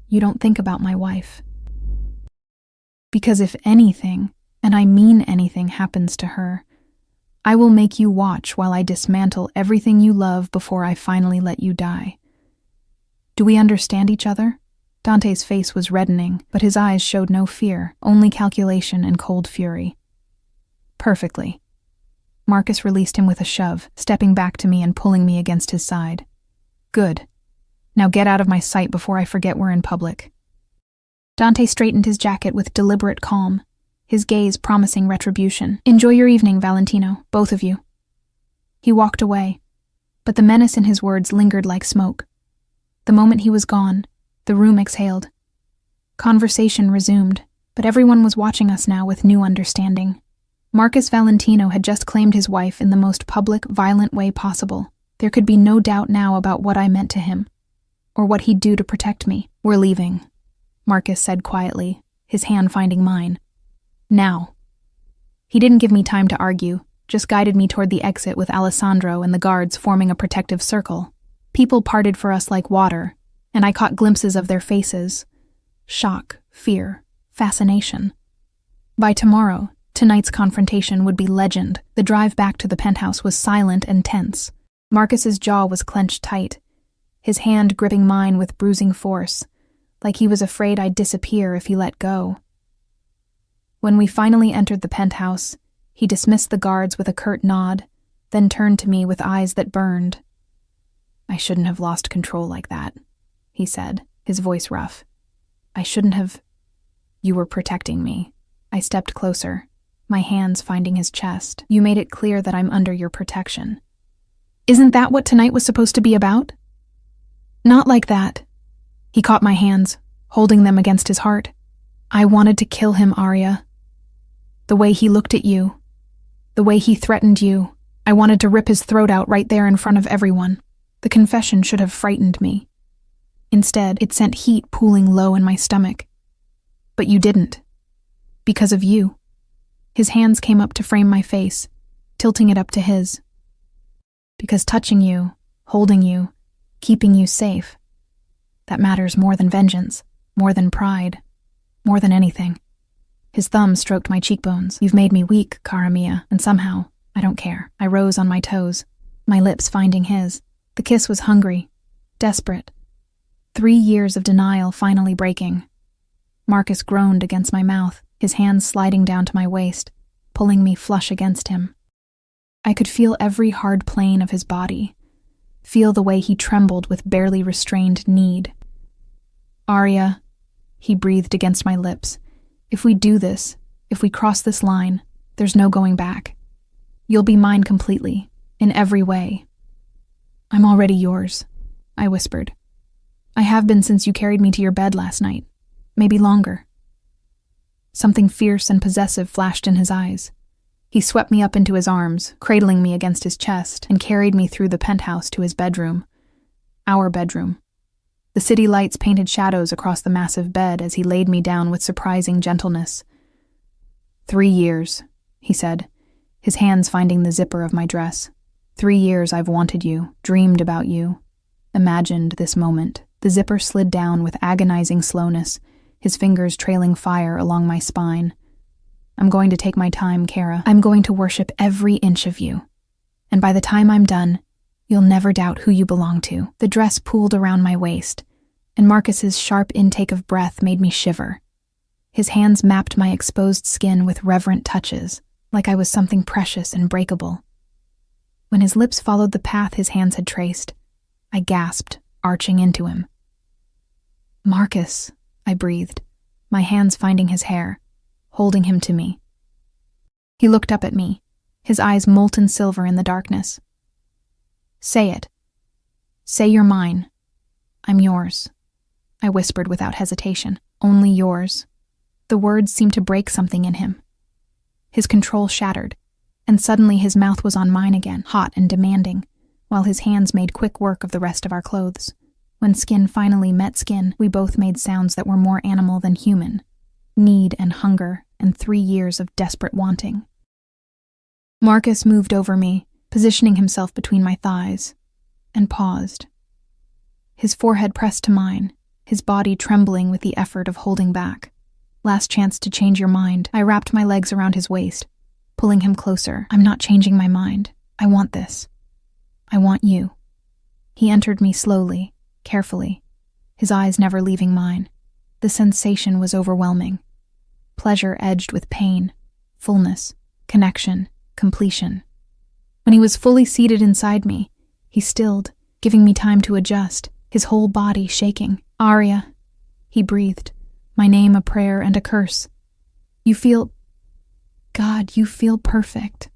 You don't think about my wife. Because if anything, and I mean anything, happens to her, I will make you watch while I dismantle everything you love before I finally let you die. Do we understand each other? Dante's face was reddening, but his eyes showed no fear, only calculation and cold fury. Perfectly. Marcus released him with a shove, stepping back to me and pulling me against his side. Good. Now get out of my sight before I forget we're in public. Dante straightened his jacket with deliberate calm, his gaze promising retribution. Enjoy your evening, Valentino, both of you. He walked away, but the menace in his words lingered like smoke. The moment he was gone, the room exhaled. Conversation resumed, but everyone was watching us now with new understanding. Marcus Valentino had just claimed his wife in the most public, violent way possible. There could be no doubt now about what I meant to him, or what he'd do to protect me. We're leaving, Marcus said quietly, his hand finding mine. Now. He didn't give me time to argue, just guided me toward the exit with Alessandro and the guards forming a protective circle. People parted for us like water, and I caught glimpses of their faces. Shock, fear, fascination. By tomorrow, tonight's confrontation would be legend. The drive back to the penthouse was silent and tense. Marcus's jaw was clenched tight, his hand gripping mine with bruising force, like he was afraid I'd disappear if he let go. When we finally entered the penthouse, he dismissed the guards with a curt nod, then turned to me with eyes that burned. I shouldn't have lost control like that, he said, his voice rough. I shouldn't have. You were protecting me. I stepped closer, my hands finding his chest. You made it clear that I'm under your protection. Isn't that what tonight was supposed to be about? Not like that. He caught my hands, holding them against his heart. I wanted to kill him, Arya. The way he looked at you, the way he threatened you, I wanted to rip his throat out right there in front of everyone. The confession should have frightened me. Instead, it sent heat pooling low in my stomach. But you didn't. Because of you. His hands came up to frame my face, tilting it up to his. Because touching you, holding you, keeping you safe, that matters more than vengeance, more than pride, more than anything. His thumb stroked my cheekbones. You've made me weak, cara mia, and somehow, I don't care. I rose on my toes, my lips finding his. The kiss was hungry, desperate. 3 years of denial finally breaking. Marcus groaned against my mouth, his hands sliding down to my waist, pulling me flush against him. I could feel every hard plane of his body, feel the way he trembled with barely restrained need. Arya, he breathed against my lips. If we do this, if we cross this line, there's no going back. You'll be mine completely, in every way. I'm already yours, I whispered. I have been since you carried me to your bed last night, maybe longer. Something fierce and possessive flashed in his eyes. He swept me up into his arms, cradling me against his chest, and carried me through the penthouse to his bedroom. Our bedroom. The city lights painted shadows across the massive bed as he laid me down with surprising gentleness. 3 years, he said, his hands finding the zipper of my dress. 3 years I've wanted you, dreamed about you, imagined this moment. The zipper slid down with agonizing slowness, his fingers trailing fire along my spine. I'm going to take my time, Kara. I'm going to worship every inch of you. And by the time I'm done, you'll never doubt who you belong to. The dress pooled around my waist, and Marcus's sharp intake of breath made me shiver. His hands mapped my exposed skin with reverent touches, like I was something precious and breakable. When his lips followed the path his hands had traced, I gasped, arching into him. "Marcus," I breathed, my hands finding his hair, holding him to me. He looked up at me, his eyes molten silver in the darkness. "Say it. Say you're mine. I'm yours," I whispered without hesitation. "Only yours." The words seemed to break something in him. His control shattered, and suddenly his mouth was on mine again, hot and demanding, while his hands made quick work of the rest of our clothes. When skin finally met skin, we both made sounds that were more animal than human. Need and hunger, and 3 years of desperate wanting. Marcus moved over me, positioning himself between my thighs, and paused. His forehead pressed to mine, his body trembling with the effort of holding back. "Last chance to change your mind." I wrapped my legs around his waist, pulling him closer. "I'm not changing my mind. I want this. I want you." He entered me slowly, carefully, his eyes never leaving mine. The sensation was overwhelming. Pleasure edged with pain, fullness, connection, completion. When he was fully seated inside me, he stilled, giving me time to adjust, his whole body shaking. "Arya," he breathed, my name a prayer and a curse. "You feel... God, you feel perfect."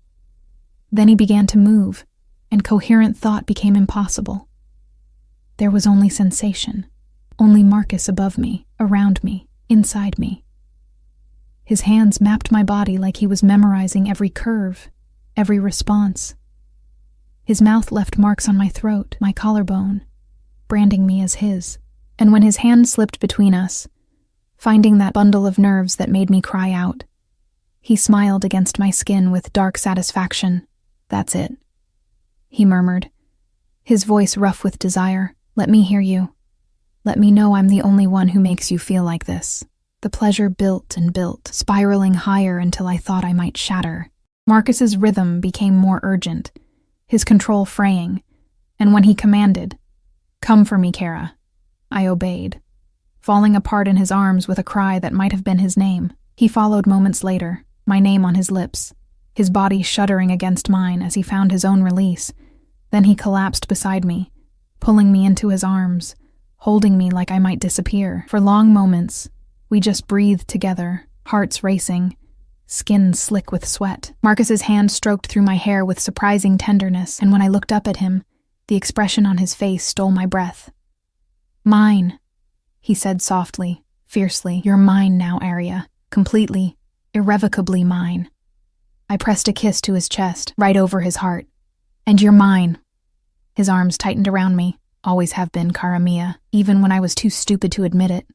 Then he began to move, and coherent thought became impossible. There was only sensation, only Marcus above me, around me, inside me. His hands mapped my body like he was memorizing every curve, every response. His mouth left marks on my throat, my collarbone, branding me as his. And when his hand slipped between us, finding that bundle of nerves that made me cry out, he smiled against my skin with dark satisfaction. "That's it," he murmured, his voice rough with desire. "Let me hear you. Let me know I'm the only one who makes you feel like this." The pleasure built and built, spiraling higher until I thought I might shatter. Marcus's rhythm became more urgent, his control fraying, and when he commanded, "Come for me, Kara," I obeyed, falling apart in his arms with a cry that might have been his name. He followed moments later, my name on his lips, his body shuddering against mine as he found his own release. Then he collapsed beside me, pulling me into his arms, holding me like I might disappear. For long moments, we just breathed together, hearts racing, skin slick with sweat. Marcus's hand stroked through my hair with surprising tenderness, and when I looked up at him, the expression on his face stole my breath. "Mine," he said softly, fiercely. "You're mine now, Arya. Completely, irrevocably mine." I pressed a kiss to his chest, right over his heart. "And you're mine." His arms tightened around me, always have been, Cara Mia, even when I was too stupid to admit it.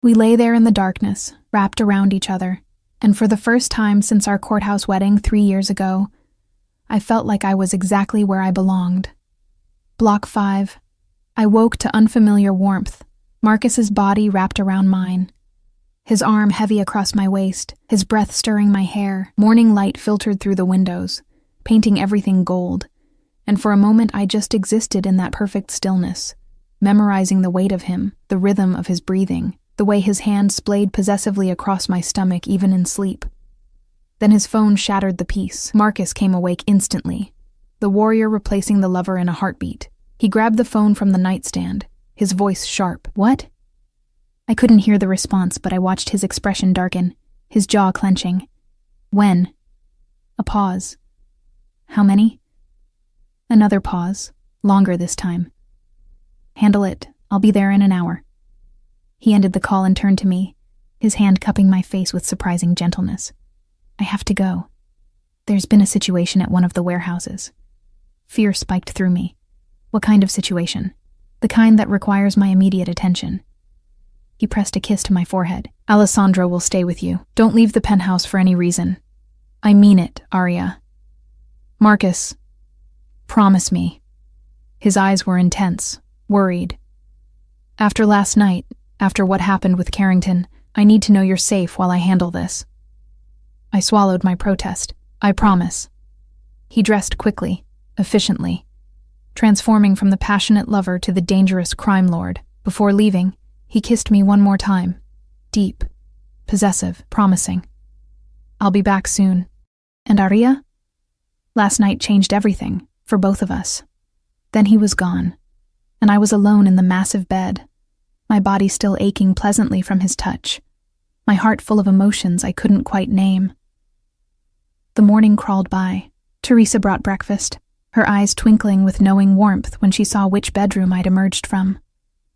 We lay there in the darkness, wrapped around each other, and for the first time since our courthouse wedding 3 years ago, I felt like I was exactly where I belonged. Block 5. I woke to unfamiliar warmth, Marcus's body wrapped around mine, his arm heavy across my waist, his breath stirring my hair. Morning light filtered through the windows, painting everything gold, and for a moment I just existed in that perfect stillness, memorizing the weight of him, the rhythm of his breathing, the way his hand splayed possessively across my stomach even in sleep. Then his phone shattered the peace. Marcus came awake instantly, the warrior replacing the lover in a heartbeat. He grabbed the phone from the nightstand, his voice sharp. "What?" I couldn't hear the response, but I watched his expression darken, his jaw clenching. "When?" A pause. "How many?" Another pause, longer this time. "Handle it. I'll be there in an hour." He ended the call and turned to me, his hand cupping my face with surprising gentleness. "I have to go. There's been a situation at one of the warehouses." Fear spiked through me. "What kind of situation?" "The kind that requires my immediate attention." He pressed a kiss to my forehead. "Alessandro will stay with you. Don't leave the penthouse for any reason." "I mean it, Arya." "Marcus, promise me." His eyes were intense, worried. "After last night, after what happened with Carrington, I need to know you're safe while I handle this." I swallowed my protest. "I promise." He dressed quickly, efficiently, transforming from the passionate lover to the dangerous crime lord. Before leaving, he kissed me one more time, deep, possessive, promising. I'll be back soon. And Aria? Last night changed everything, for both of us. Then he was gone, and I was alone in the massive bed, my body still aching pleasantly from his touch, my heart full of emotions I couldn't quite name. The morning crawled by. Teresa brought breakfast, her eyes twinkling with knowing warmth when she saw which bedroom I'd emerged from.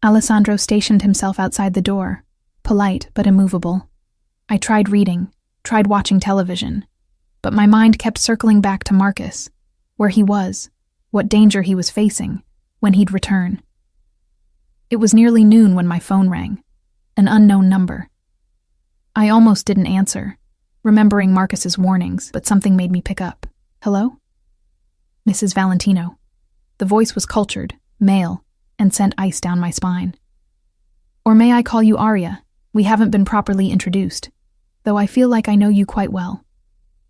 Alessandro stationed himself outside the door, polite but immovable. I tried reading, tried watching television, but my mind kept circling back to Marcus, where he was, what danger he was facing, when he'd return. It was nearly noon when my phone rang, an unknown number. I almost didn't answer, remembering Marcus's warnings, but something made me pick up. Hello? Mrs. Valentino. The voice was cultured, male, and sent ice down my spine. Or may I call you Aria? We haven't been properly introduced, though I feel like I know you quite well.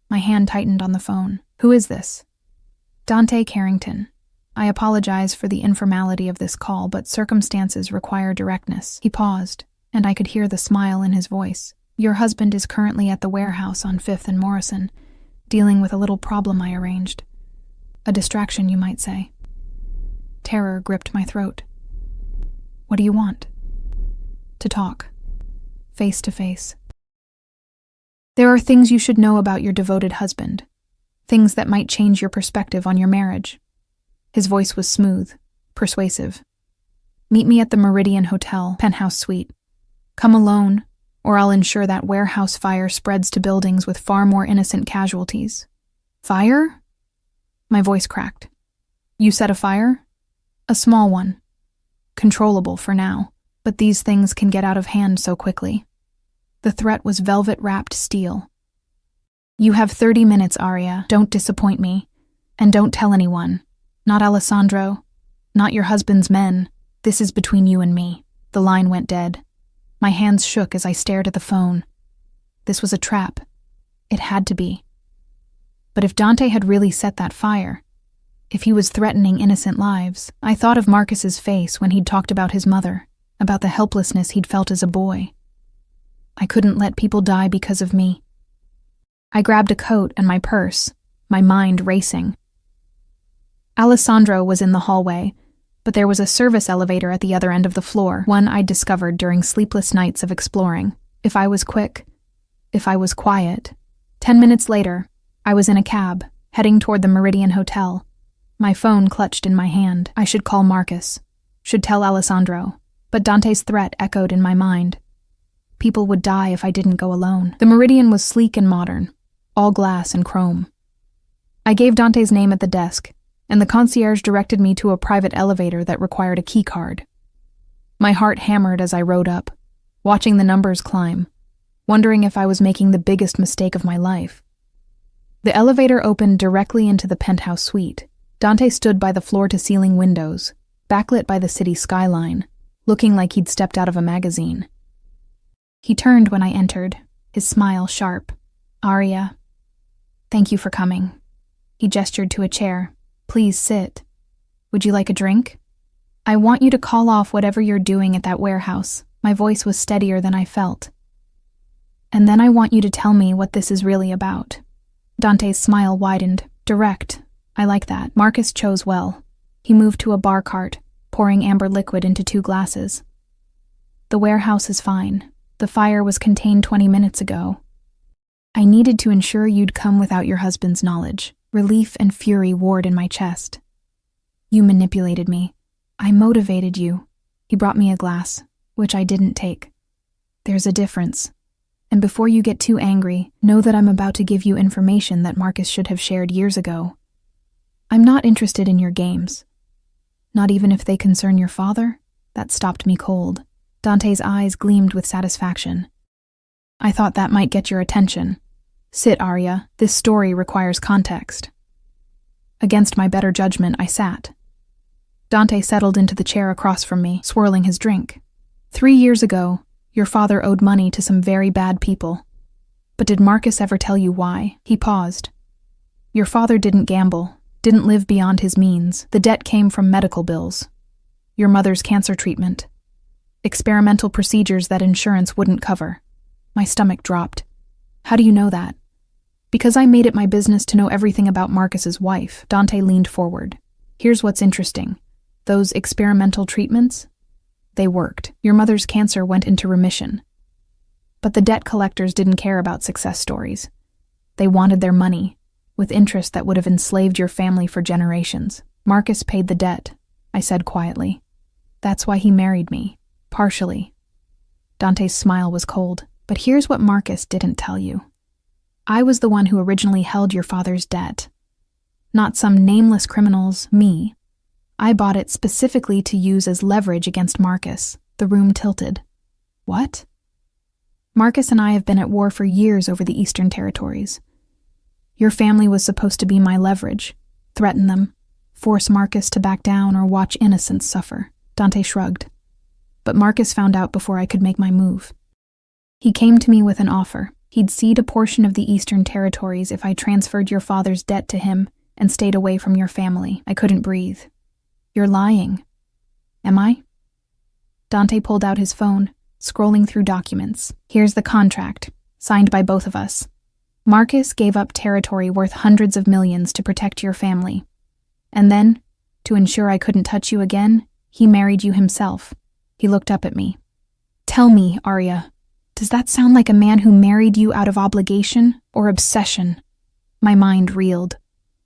My hand tightened on the phone. Who is this? Dante Carrington. I apologize for the informality of this call, but circumstances require directness. He paused, and I could hear the smile in his voice. Your husband is currently at the warehouse on 5th and Morrison, dealing with a little problem I arranged. A distraction, you might say. Terror gripped my throat. What do you want? To talk. Face to face. There are things you should know about your devoted husband. Things that might change your perspective on your marriage. His voice was smooth, persuasive. Meet me at the Meridian Hotel, penthouse suite. Come alone, or I'll ensure that warehouse fire spreads to buildings with far more innocent casualties. Fire? My voice cracked. You said a fire? A small one. Controllable for now, but these things can get out of hand so quickly. The threat was velvet-wrapped steel. You have 30 minutes, Aria. Don't disappoint me. And don't tell anyone. Not Alessandro. Not your husband's men. This is between you and me. The line went dead. My hands shook as I stared at the phone. This was a trap. It had to be. But if Dante had really set that fire, if he was threatening innocent lives, I thought of Marcus's face when he'd talked about his mother, about the helplessness he'd felt as a boy. I couldn't let people die because of me. I grabbed a coat and my purse, my mind racing. Alessandro was in the hallway, but there was a service elevator at the other end of the floor, one I'd discovered during sleepless nights of exploring. If I was quick, if I was quiet. 10 minutes later, I was in a cab, heading toward the Meridian Hotel. My phone clutched in my hand. I should call Marcus, should tell Alessandro, but Dante's threat echoed in my mind. People would die if I didn't go alone. The Meridian was sleek and modern, all glass and chrome. I gave Dante's name at the desk, and the concierge directed me to a private elevator that required a key card. My heart hammered as I rode up, watching the numbers climb, wondering if I was making the biggest mistake of my life. The elevator opened directly into the penthouse suite. Dante stood by the floor-to-ceiling windows, backlit by the city skyline, looking like he'd stepped out of a magazine. He turned when I entered, his smile sharp. Aria, thank you for coming. He gestured to a chair. Please sit. Would you like a drink? I want you to call off whatever you're doing at that warehouse. My voice was steadier than I felt. And then I want you to tell me what this is really about. Dante's smile widened, direct. I like that. Marcus chose well. He moved to a bar cart, pouring amber liquid into 2 glasses. The warehouse is fine. The fire was contained 20 minutes ago. I needed to ensure you'd come without your husband's knowledge. Relief and fury warred in my chest. You manipulated me. I motivated you. He brought me a glass, which I didn't take. There's a difference. And before you get too angry, know that I'm about to give you information that Marcus should have shared years ago. I'm not interested in your games. Not even if they concern your father? That stopped me cold. Dante's eyes gleamed with satisfaction. I thought that might get your attention. Sit, Aria. This story requires context. Against my better judgment, I sat. Dante settled into the chair across from me, swirling his drink. 3 years ago, your father owed money to some very bad people. But did Marcus ever tell you why? He paused. Your father didn't gamble, didn't live beyond his means. The debt came from medical bills. Your mother's cancer treatment. Experimental procedures that insurance wouldn't cover. My stomach dropped. How do you know that? Because I made it my business to know everything about Marcus's wife. Dante leaned forward. Here's what's interesting. Those experimental treatments? They worked. Your mother's cancer went into remission. But the debt collectors didn't care about success stories. They wanted their money, with interest that would have enslaved your family for generations. Marcus paid the debt, I said quietly. That's why he married me. Partially. Dante's smile was cold. But here's what Marcus didn't tell you. I was the one who originally held your father's debt. Not some nameless criminals, me. I bought it specifically to use as leverage against Marcus. The room tilted. What? Marcus and I have been at war for years over the Eastern Territories. Your family was supposed to be my leverage. Threaten them, force Marcus to back down, or watch innocents suffer. Dante shrugged. But Marcus found out before I could make my move. He came to me with an offer. He'd cede a portion of the Eastern Territories if I transferred your father's debt to him and stayed away from your family. I couldn't breathe. You're lying. Am I? Dante pulled out his phone, scrolling through documents. Here's the contract, signed by both of us. Marcus gave up territory worth hundreds of millions to protect your family. And then, to ensure I couldn't touch you again, he married you himself. He looked up at me. Tell me, Arya, does that sound like a man who married you out of obligation or obsession? My mind reeled.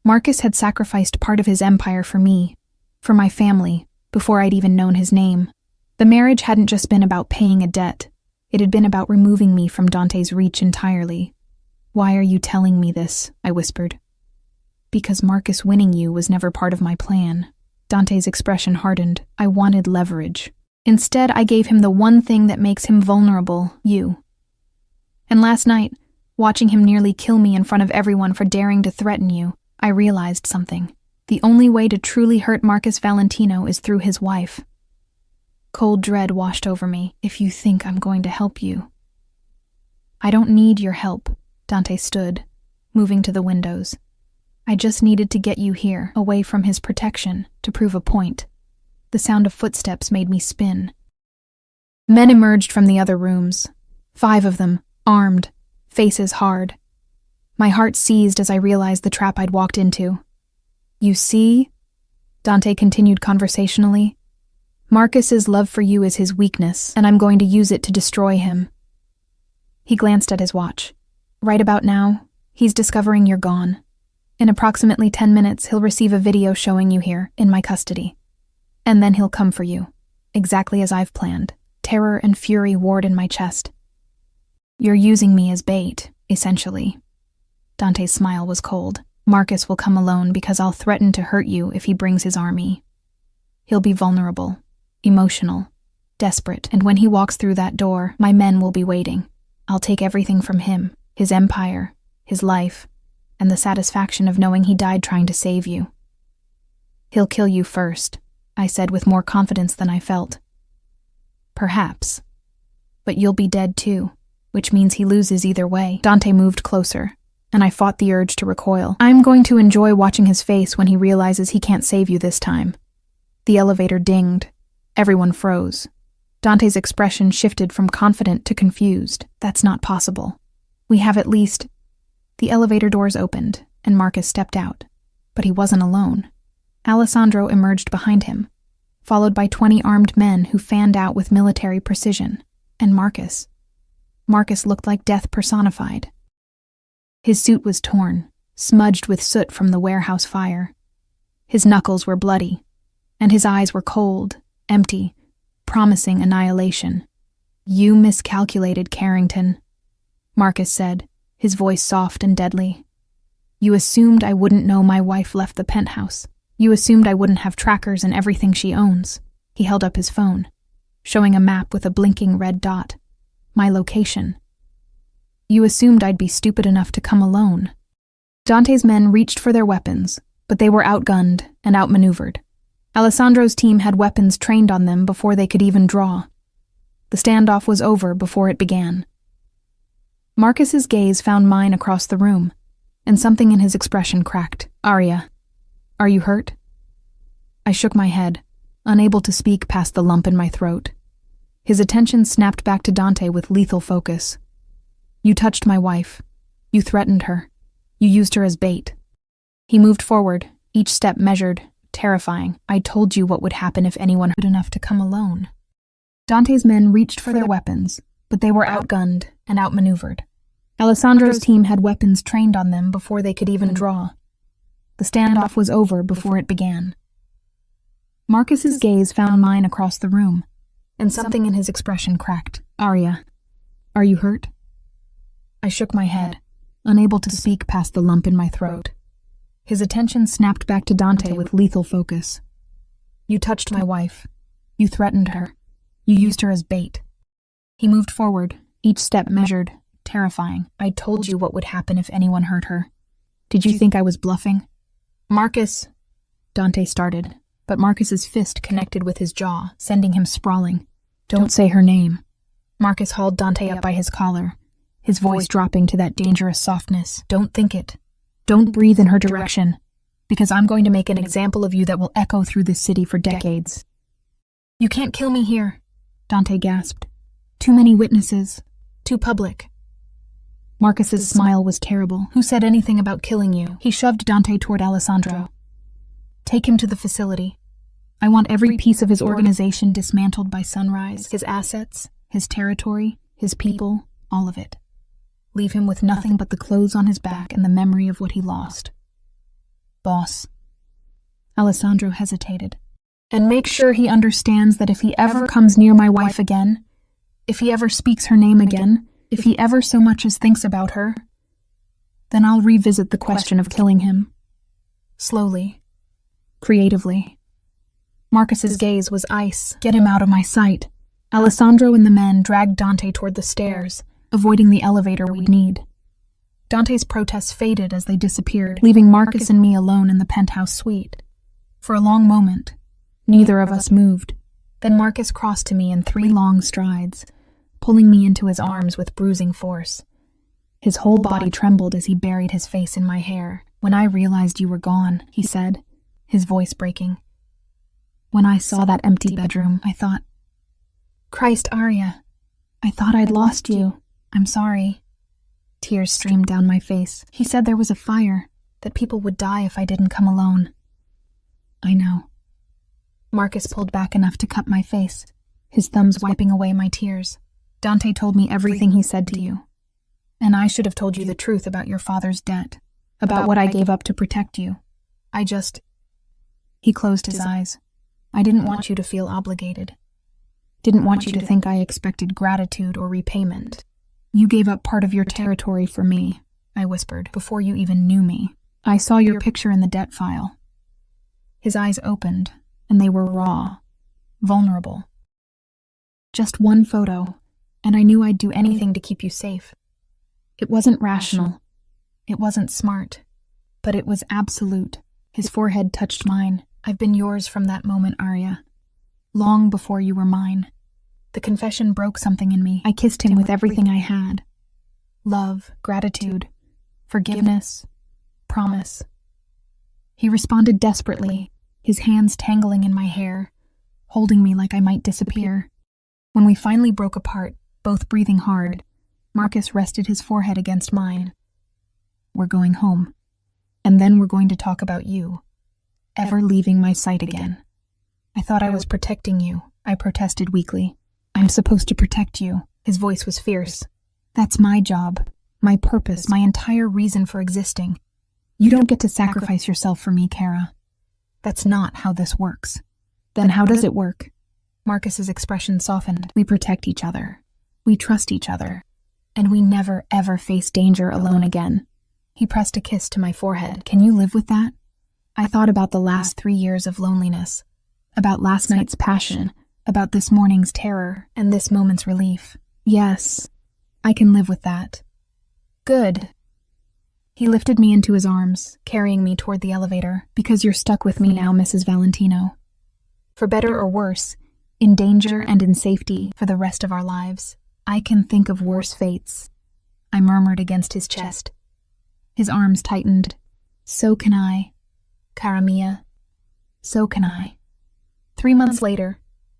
Marcus had sacrificed part of his empire for me, for my family, before I'd even known his name. The marriage hadn't just been about paying a debt. It had been about removing me from Dante's reach entirely. Why are you telling me this? I whispered. Because Marcus winning you was never part of my plan. Dante's expression hardened. I wanted leverage. Instead, I gave him the one thing that makes him vulnerable, you. And last night, watching him nearly kill me in front of everyone for daring to threaten you, I realized something. The only way to truly hurt Marcus Valentino is through his wife. Cold dread washed over me. If you think I'm going to help you. I don't need your help, Dante stood, moving to the windows. I just needed to get you here, away from his protection, to prove a point. The sound of footsteps made me spin. Men emerged from the other rooms. 5 of them, armed, faces hard. My heart seized as I realized the trap I'd walked into. You see? Dante continued conversationally. Marcus's love for you is his weakness, and I'm going to use it to destroy him. He glanced at his watch. Right about now, he's discovering you're gone. In approximately 10 minutes, he'll receive a video showing you here, in my custody. And then he'll come for you, exactly as I've planned. Terror and fury warred in my chest. You're using me as bait, essentially. Dante's smile was cold. Marcus will come alone because I'll threaten to hurt you if he brings his army. He'll be vulnerable, emotional, desperate, and when he walks through that door, my men will be waiting. I'll take everything from him, his empire, his life, and the satisfaction of knowing he died trying to save you. He'll kill you first, I said with more confidence than I felt. Perhaps. But you'll be dead too, which means he loses either way. Dante moved closer, and I fought the urge to recoil. I'm going to enjoy watching his face when he realizes he can't save you this time. The elevator dinged. Everyone froze. Dante's expression shifted from confident to confused. That's not possible. We have at least... The elevator doors opened, and Marcus stepped out. But he wasn't alone. Alessandro emerged behind him, followed by 20 armed men who fanned out with military precision. And Marcus. Marcus looked like death personified. His suit was torn, smudged with soot from the warehouse fire. His knuckles were bloody, and his eyes were cold, empty, promising annihilation. You miscalculated, Carrington, Marcus said, his voice soft and deadly. You assumed I wouldn't know my wife left the penthouse. You assumed I wouldn't have trackers in everything she owns. He held up his phone, showing a map with a blinking red dot. My location. You assumed I'd be stupid enough to come alone. Dante's men reached for their weapons, but they were outgunned and outmaneuvered. Alessandro's team had weapons trained on them before they could even draw. The standoff was over before it began. Marcus's gaze found mine across the room, and something in his expression cracked. Arya, are you hurt? I shook my head, unable to speak past the lump in my throat. His attention snapped back to Dante with lethal focus. You touched my wife. You threatened her. You used her as bait. He moved forward, each step measured, terrifying. I told you what would happen if anyone good enough to come alone. Dante's men reached for their weapons, but they were outgunned and outmaneuvered. Alessandro's team had weapons trained on them before they could even draw. The standoff was over before it began. Marcus's gaze found mine across the room, and something in his expression cracked. Arya, are you hurt? I shook my head, unable to speak past the lump in my throat. His attention snapped back to Dante with lethal focus. You touched my wife. You threatened her. You used her as bait. He moved forward, each step measured, terrifying. I told you what would happen if anyone hurt her. Did you think I was bluffing? Marcus, Dante started, but Marcus's fist connected with his jaw, sending him sprawling. Don't say her name. Marcus hauled Dante up by his collar, his voice dropping to that dangerous softness. Don't think it. Don't breathe in her direction, because I'm going to make an example of you that will echo through this city for decades. You can't kill me here, Dante gasped. Too many witnesses. Too public. Marcus's smile was terrible. Who said anything about killing you? He shoved Dante toward Alessandro. Take him to the facility. I want every piece of his organization dismantled by sunrise. His assets, his territory, his people, all of it. Leave him with nothing but the clothes on his back and the memory of what he lost. Boss. Alessandro hesitated. And make sure he understands that if he ever comes near my wife again, if he ever speaks her name again, if he ever so much as thinks about her, then I'll revisit the question of killing him. Slowly. Creatively. Marcus's gaze was ice. Get him out of my sight. Alessandro and the men dragged Dante toward the stairs, avoiding the elevator we'd need. Dante's protests faded as they disappeared, leaving Marcus and me alone in the penthouse suite. For a long moment, neither of us moved. Then Marcus crossed to me in 3 long strides, pulling me into his arms with bruising force. His whole body trembled as he buried his face in my hair. When I realized you were gone, he said, his voice breaking. When I saw that empty bedroom, I thought, Christ, Arya, I thought I'd lost you. I'm sorry. Tears streamed down my face. He said there was a fire, that people would die if I didn't come alone. I know. Marcus pulled back enough to cup my face, his thumbs wiping away my tears. Dante told me everything he said to you. And I should have told you the truth about your father's debt, about what I gave up to protect you. He closed his eyes. I didn't want you to feel obligated. Didn't want you to think I expected gratitude or repayment. You gave up part of your territory for me, I whispered, before you even knew me. I saw your picture in the debt file. His eyes opened, and they were raw, vulnerable. Just one photo, and I knew I'd do anything to keep you safe. It wasn't rational. It wasn't smart. But it was absolute. His forehead touched mine. I've been yours from that moment, Arya. Long before you were mine. The confession broke something in me. I kissed him with everything I had. Love, gratitude, forgiveness, promise. He responded desperately, his hands tangling in my hair, holding me like I might disappear. When we finally broke apart, both breathing hard, Marcus rested his forehead against mine. We're going home. And then we're going to talk about you. Ever leaving my sight again. I thought I was protecting you, I protested weakly. I'm supposed to protect you. His voice was fierce. That's my job, my purpose, my entire reason for existing. You don't get to sacrifice yourself for me, Kara. That's not how this works. Then how does it work? Marcus's expression softened. We protect each other. We trust each other. And we never, ever face danger alone again. He pressed a kiss to my forehead. Can you live with that? I thought about the last 3 years of loneliness, about last night's passion, about this morning's terror, and this moment's relief. Yes, I can live with that. Good. He lifted me into his arms, carrying me toward the elevator. Because you're stuck with me now, Mrs. Valentino. For better or worse, in danger and in safety for the rest of our lives. I can think of worse fates. I murmured against his chest. His arms tightened. So can I. Cara mia. So can I. 3 months later,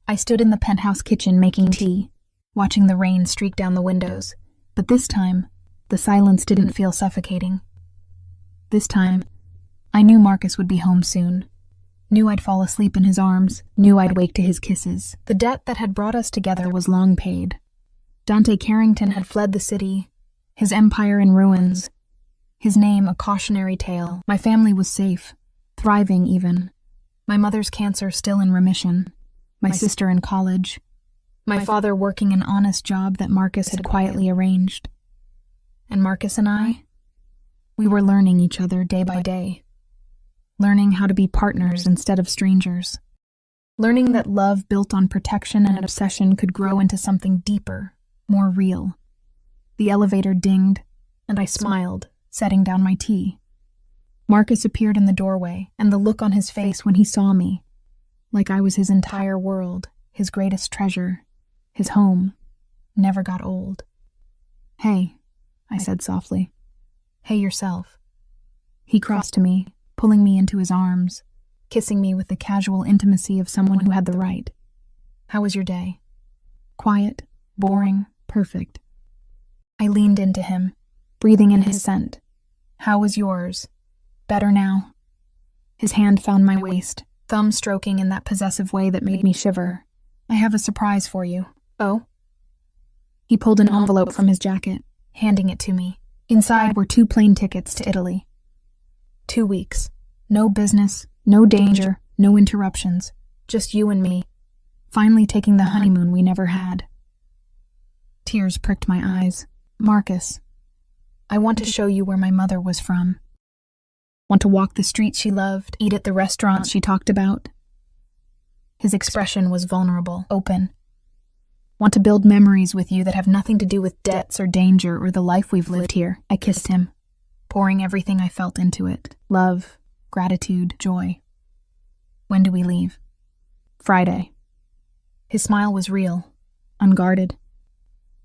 I stood in the penthouse kitchen making tea, watching the rain streak down the windows, But this time, the silence didn't feel suffocating. This time, I knew Marcus would be home soon. Knew I'd fall asleep in his arms, knew I'd wake to his kisses. The debt that had brought us together was long paid. Dante Carrington had fled the city, his empire in ruins, his name a cautionary tale. My family was safe, thriving even. My mother's cancer still in remission, my sister in college, my father working an honest job that Marcus had quietly arranged. And Marcus and I, we were learning each other day by day. Learning how to be partners instead of strangers. Learning that love built on protection and obsession could grow into something deeper, more real. The elevator dinged, and I smiled, setting down my tea. Marcus appeared in the doorway, and the look on his face when he saw me, like I was his entire world, his greatest treasure, his home, never got old. "Hey," I said softly. "Hey yourself." He crossed to me, pulling me into his arms, kissing me with the casual intimacy of someone who had the right. "How was your day?" "Quiet, boring, perfect." I leaned into him, breathing in his scent. "How was yours?" "Better now." His hand found my waist, thumb stroking in that possessive way that made me shiver. "I have a surprise for you." "Oh?" He pulled an envelope from his jacket, handing it to me. Inside were 2 plane tickets to Italy. 2 weeks. No business, no danger, no interruptions. Just you and me. Finally taking the honeymoon we never had. Tears pricked my eyes. "Marcus, I want to show you where my mother was from. Want to walk the streets she loved, eat at the restaurants she talked about." His expression was vulnerable, open. "Want to build memories with you that have nothing to do with debts or danger or the life we've lived here." I kissed him, pouring everything I felt into it. Love, gratitude, joy. "When do we leave?" "Friday." His smile was real, unguarded.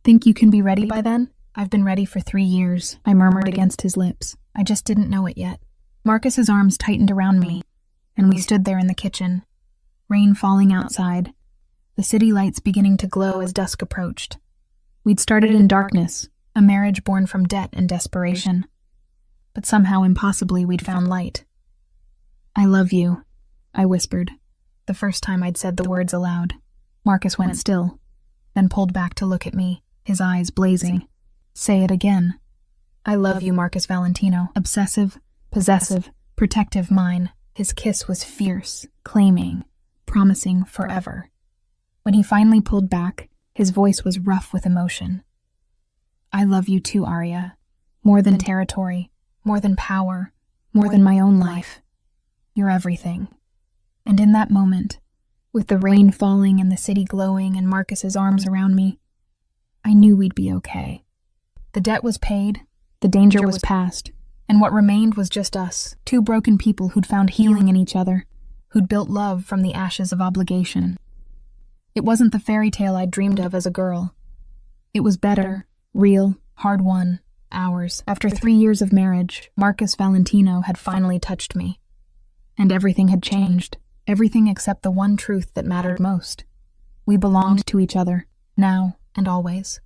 "Think you can be ready by then?" "I've been ready for 3 years," I murmured against his lips. "I just didn't know it yet." Marcus's arms tightened around me, and we stood there in the kitchen. Rain falling outside, the city lights beginning to glow as dusk approached. We'd started in darkness, a marriage born from debt and desperation. But somehow impossibly we'd found light. "I love you," I whispered, the first time I'd said the words aloud. Marcus went still, then pulled back to look at me, his eyes blazing. "Say it again." "I love you, Marcus Valentino." Obsessive, possessive, protective mine. His kiss was fierce, claiming, promising forever. When he finally pulled back, his voice was rough with emotion. "I love you too, Arya. More than territory, more than power, more than my own life. You're everything." And in that moment, with the rain falling and the city glowing and Marcus's arms around me, I knew we'd be okay. The debt was paid, the danger was past, and what remained was just us, 2 broken people who'd found healing in each other, who'd built love from the ashes of obligation. It wasn't the fairy tale I'd dreamed of as a girl. It was better, real, hard-won, ours. After 3 years of marriage, Marcus Valentino had finally touched me. And everything had changed, everything except the one truth that mattered most. We belonged to each other, now and always.